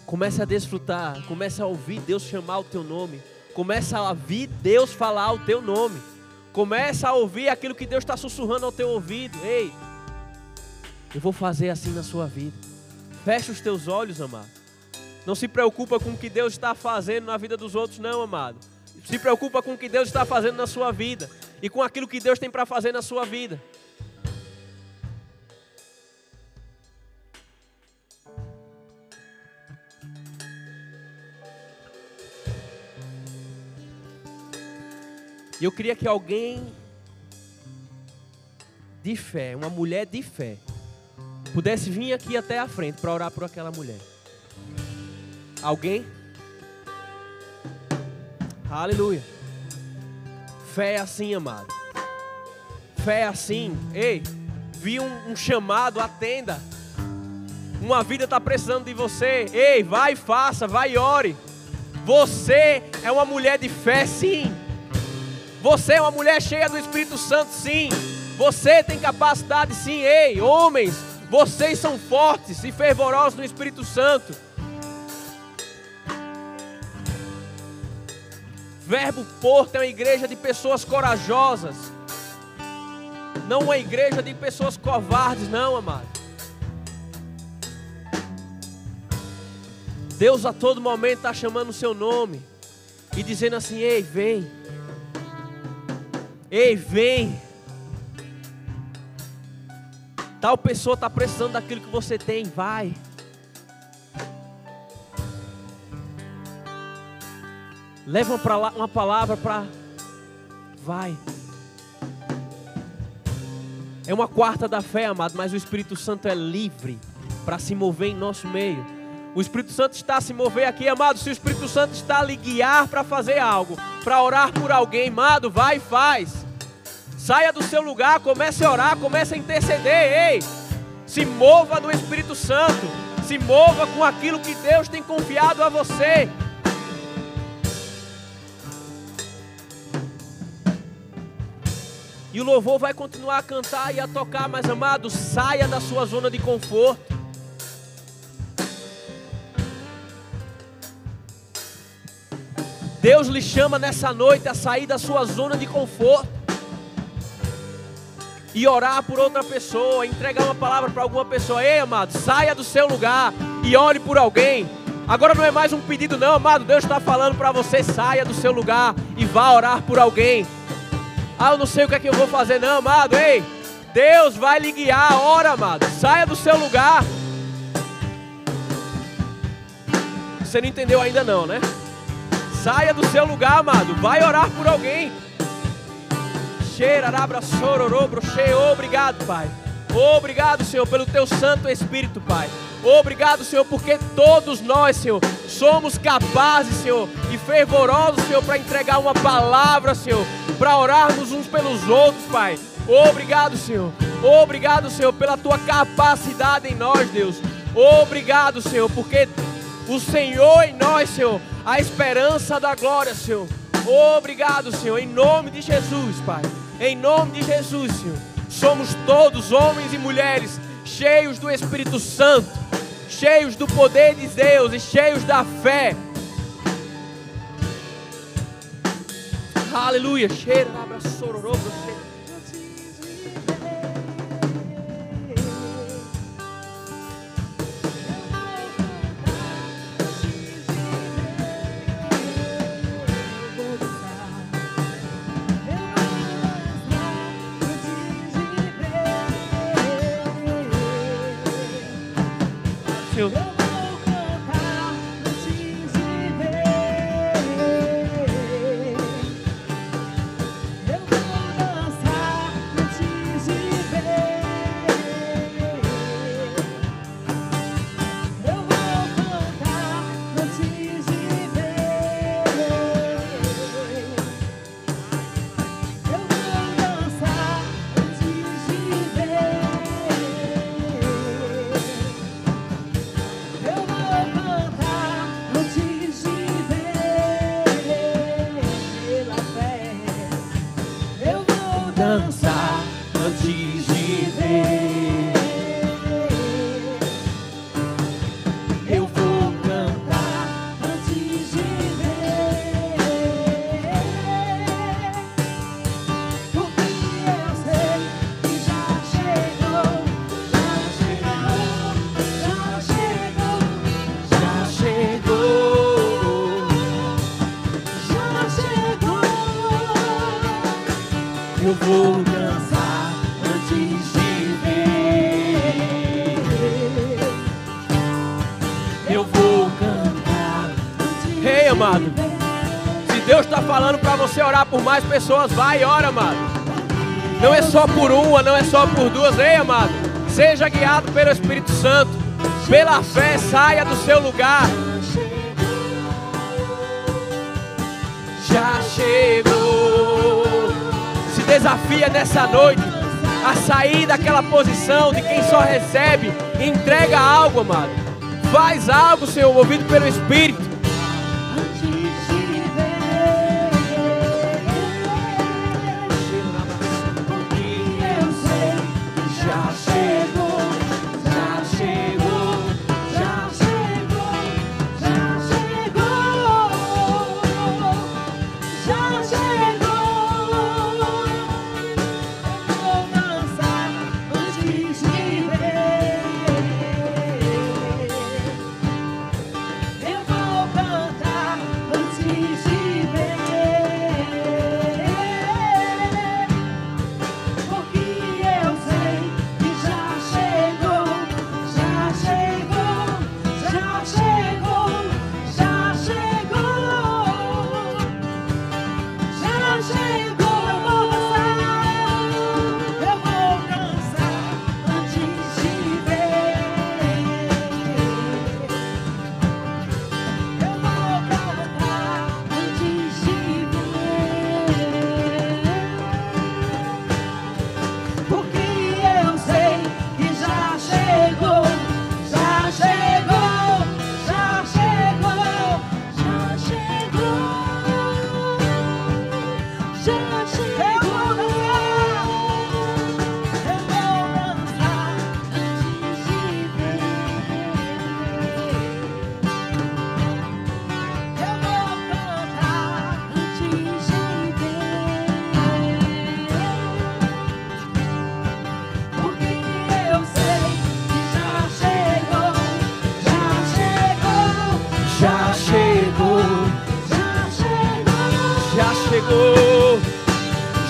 comece a desfrutar, comece a ouvir Deus chamar o teu nome, comece a ouvir Deus falar o teu nome, comece a ouvir aquilo que Deus está sussurrando ao teu ouvido. Ei, eu vou fazer assim na sua vida. Fecha os teus olhos, amado. Não se preocupa com o que Deus está fazendo na vida dos outros, não, amado. Se preocupa com o que Deus está fazendo na sua vida e com aquilo que Deus tem para fazer na sua vida. E eu queria que alguém de fé, uma mulher de fé, pudesse vir aqui até a frente para orar por aquela mulher. Alguém? Aleluia. Fé é assim, amado. Fé é assim. Ei, vi um chamado, atenda. Uma vida está precisando de você. Ei, vai, faça, vai, ore. Você é uma mulher de fé, sim. Você é uma mulher cheia do Espírito Santo, sim. Você tem capacidade, sim. Ei, homens, vocês são fortes e fervorosos no Espírito Santo. Verbo Porto é uma igreja de pessoas corajosas. Não uma igreja de pessoas covardes, não, amado. Deus a todo momento está chamando o seu nome e dizendo assim: ei, vem. Ei, vem. Tal pessoa está precisando daquilo que você tem, vai. Leva uma palavra para... Vai. É uma quarta da fé, amado, mas o Espírito Santo é livre para se mover em nosso meio. O Espírito Santo está a se mover aqui, amado. Se o Espírito Santo está a lhe guiar para fazer algo, para orar por alguém, amado, vai e faz. Saia do seu lugar, comece a orar, comece a interceder. Ei, se mova no Espírito Santo. Se mova com aquilo que Deus tem confiado a você. E o louvor vai continuar a cantar e a tocar, mas amado, saia da sua zona de conforto. Deus lhe chama nessa noite a sair da sua zona de conforto e orar por outra pessoa, entregar uma palavra para alguma pessoa. Ei, amado, saia do seu lugar e ore por alguém. Agora não é mais um pedido não, amado. Deus está falando para você: saia do seu lugar e vá orar por alguém. Ah, eu não sei o que é que eu vou fazer não, amado. Ei, Deus vai lhe guiar. Ora, amado, saia do seu lugar. Você não entendeu ainda não, né? Saia do seu lugar, amado. Vai orar por alguém. Obrigado, Pai. Obrigado, Senhor, pelo Teu Santo Espírito, Pai. Obrigado, Senhor, porque todos nós, Senhor, somos capazes, Senhor, e fervorosos, Senhor, para entregar uma palavra, Senhor, para orarmos uns pelos outros, Pai. Obrigado, Senhor. Obrigado, Senhor, pela Tua capacidade em nós, Deus. Obrigado, Senhor, porque o Senhor em nós, Senhor, a esperança da glória, Senhor. Obrigado, Senhor, em nome de Jesus, Pai. Em nome de Jesus, Senhor. Somos todos homens e mulheres cheios do Espírito Santo, cheios do poder de Deus e cheios da fé. Aleluia. Dançar antes de ver. Eu vou cantar antes de ver. Porque eu sei que já chegou, já chegou, já chegou, já chegou, já chegou. Eu vou dançar antes de ver. Eu vou cantar antes de ver. Ei, amado, se Deus está falando para você orar por mais pessoas, vai e ora, amado. Não é só por uma, não é só por duas. Ei, amado, seja guiado pelo Espírito Santo. Pela fé, saia do seu lugar. Já chegou. Desafia nessa noite a sair daquela posição de quem só recebe e entrega algo, amado. Faz algo, Senhor, movido pelo Espírito.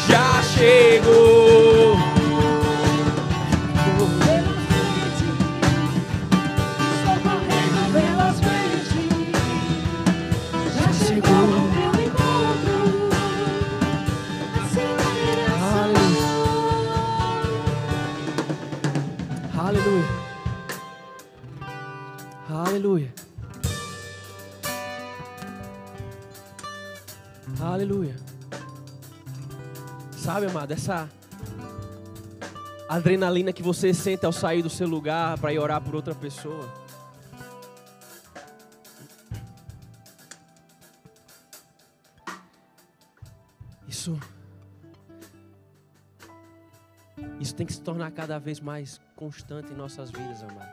Já chegou. Estou correndo pelas frentes. Já chegou meu encontro. Aleluia. Aleluia. Aleluia. Sabe, amado, essa adrenalina que você sente ao sair do seu lugar para ir orar por outra pessoa. Isso tem que se tornar cada vez mais constante em nossas vidas, amado.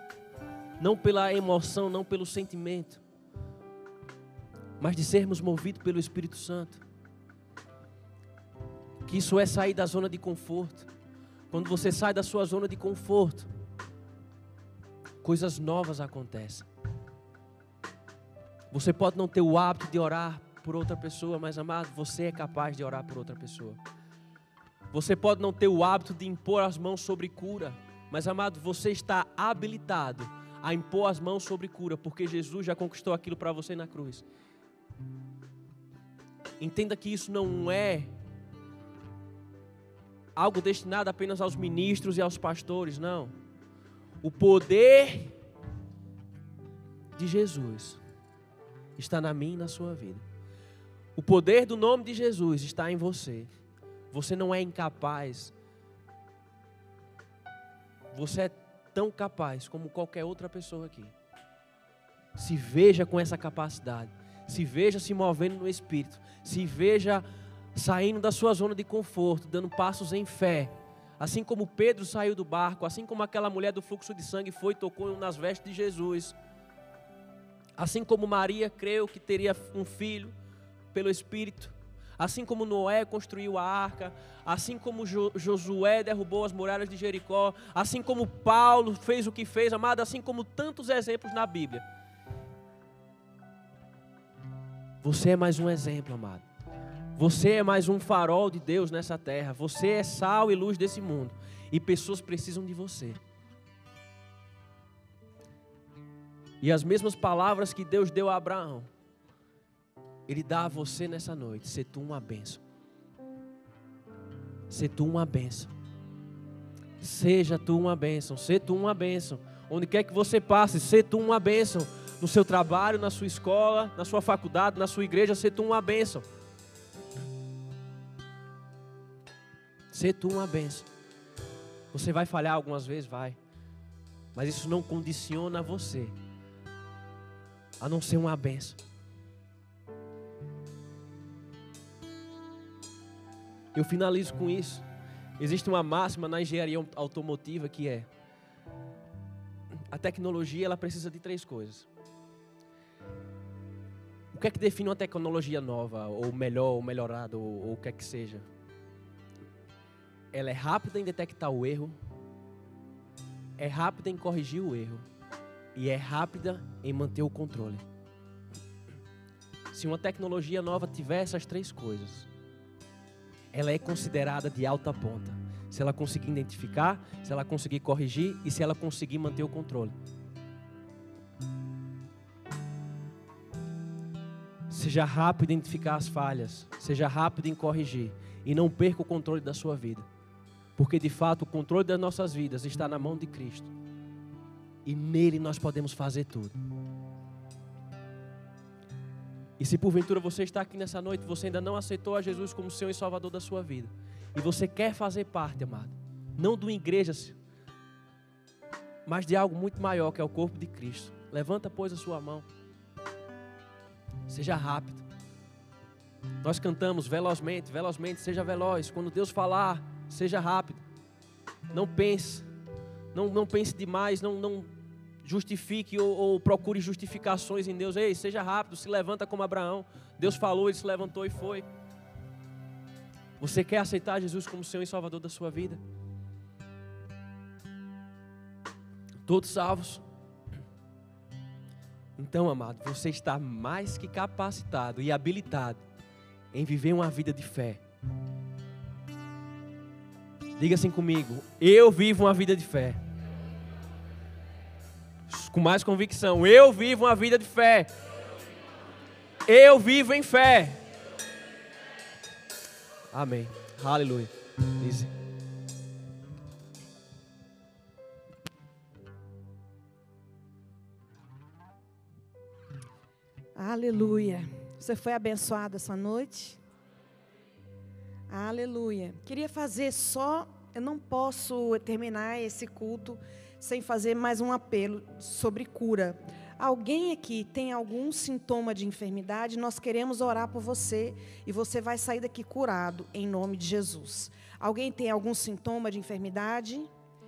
não pela emoção, não pelo sentimento, mas de sermos movidos pelo Espírito Santo. Que isso é sair da zona de conforto. Quando você sai da sua zona de conforto, coisas novas acontecem. Você pode não ter o hábito de orar por outra pessoa, mas amado, você é capaz de orar por outra pessoa. Você pode não ter o hábito de impor as mãos sobre cura, mas amado, você está habilitado a impor as mãos sobre cura, porque Jesus já conquistou aquilo para você na cruz. Entenda que isso não é algo destinado apenas aos ministros e aos pastores, não. O poder de Jesus está na minha e na sua vida. O poder do nome de Jesus está em você. Você não é incapaz. Você é tão capaz como qualquer outra pessoa aqui. Se veja com essa capacidade. Se veja se movendo no Espírito. Se veja saindo da sua zona de conforto, dando passos em fé. Assim como Pedro saiu do barco, assim como aquela mulher do fluxo de sangue foi e tocou nas vestes de Jesus. Assim como Maria creu que teria um filho pelo Espírito. Assim como Noé construiu a arca. Assim como Josué derrubou as muralhas de Jericó. Assim como Paulo fez o que fez, amado. Assim como tantos exemplos na Bíblia. Você é mais um exemplo, amado. Você é mais um farol de Deus nessa terra. Você é sal e luz desse mundo. E pessoas precisam de você. E as mesmas palavras que Deus deu a Abraão, Ele dá a você nessa noite. Ser tu uma bênção. Ser tu uma bênção. Seja tu uma bênção. Ser tu uma bênção. Onde quer que você passe, ser tu uma bênção. No seu trabalho, na sua escola, na sua faculdade, na sua igreja, ser tu uma bênção. Ser tu uma bênção. Você vai falhar algumas vezes? Vai. Mas isso não condiciona você a não ser uma bênção. Eu finalizo com isso. Existe uma máxima na engenharia automotiva que é: a tecnologia ela precisa de 3 coisas. O que é que define uma tecnologia nova, ou melhor, ou melhorada, ou o que é que seja? Ela é rápida em detectar o erro, é rápida em corrigir o erro e é rápida em manter o controle. Se uma tecnologia nova tiver essas 3 coisas, ela é considerada de alta ponta. Se ela conseguir identificar, se ela conseguir corrigir e se ela conseguir manter o controle. Seja rápido em identificar as falhas, seja rápido em corrigir e não perca o controle da sua vida. Porque de fato o controle das nossas vidas está na mão de Cristo. E nele nós podemos fazer tudo. E se porventura você está aqui nessa noite, você ainda não aceitou a Jesus como Senhor e Salvador da sua vida, e você quer fazer parte, amado, não de uma igreja, mas de algo muito maior, que é o corpo de Cristo. Levanta, pois, a sua mão. Seja rápido. Nós cantamos velozmente, velozmente, seja veloz. Quando Deus falar, seja rápido. Não pense. Não pense demais, não justifique ou procure justificações em Deus. Ei, seja rápido, se levanta como Abraão. Deus falou, ele se levantou e foi. Você quer aceitar Jesus como Senhor e Salvador da sua vida? Todos salvos? Então, amado, você está mais que capacitado e habilitado em viver uma vida de fé. Diga assim comigo: eu vivo uma vida de fé. Com mais convicção: eu vivo uma vida de fé. Eu vivo em fé. Amém. Aleluia. Diz. Aleluia. Você foi abençoado essa noite? Aleluia. Queria fazer eu não posso terminar esse culto sem fazer mais um apelo sobre cura. Alguém aqui tem algum sintoma de enfermidade? Nós queremos orar por você e você vai sair daqui curado em nome de Jesus. Alguém tem algum sintoma de enfermidade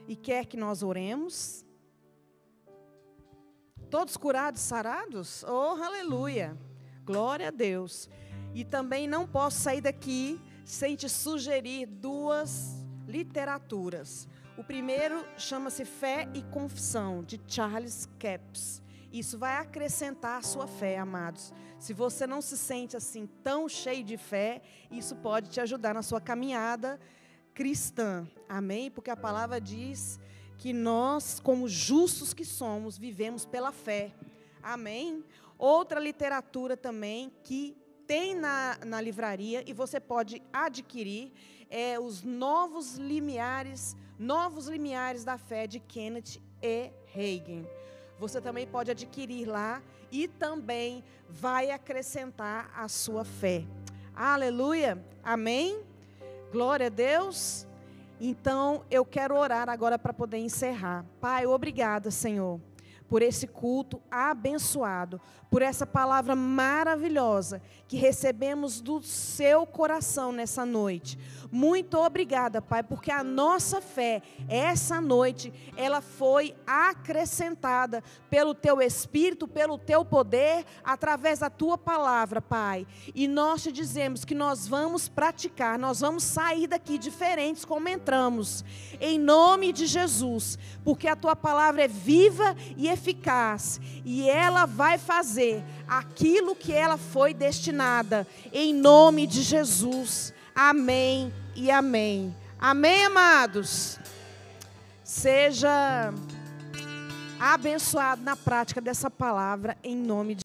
e quer que nós oremos? Todos curados, sarados? Oh, aleluia. Glória a Deus. E também não posso sair daqui sem te sugerir 2 literaturas. O primeiro chama-se Fé e Confissão, de Charles Capps. Isso vai acrescentar a sua fé, amados. Se você não se sente assim tão cheio de fé, isso pode te ajudar na sua caminhada cristã. Amém? Porque a palavra diz que nós, como justos que somos, vivemos pela fé. Amém? Outra literatura também que tem na livraria e você pode adquirir é os Novos Limiares da Fé, de Kenneth E. Hagin. Você também pode adquirir lá e também vai acrescentar a sua fé. Aleluia. Amém? Glória a Deus. Então, eu quero orar agora para poder encerrar. Pai, obrigada, Senhor, por esse culto abençoado, por essa palavra maravilhosa que recebemos do seu coração nessa noite. Muito obrigada, Pai, porque a nossa fé, essa noite, ela foi acrescentada pelo Teu Espírito, pelo Teu poder, através da Tua palavra, Pai. E nós te dizemos que nós vamos praticar, nós vamos sair daqui diferentes como entramos, em nome de Jesus, porque a Tua palavra é viva e eficaz, e ela vai fazer aquilo que ela foi destinada, em nome de Jesus. Amém e amém. Amém, amados? Seja abençoado na prática dessa palavra, em nome de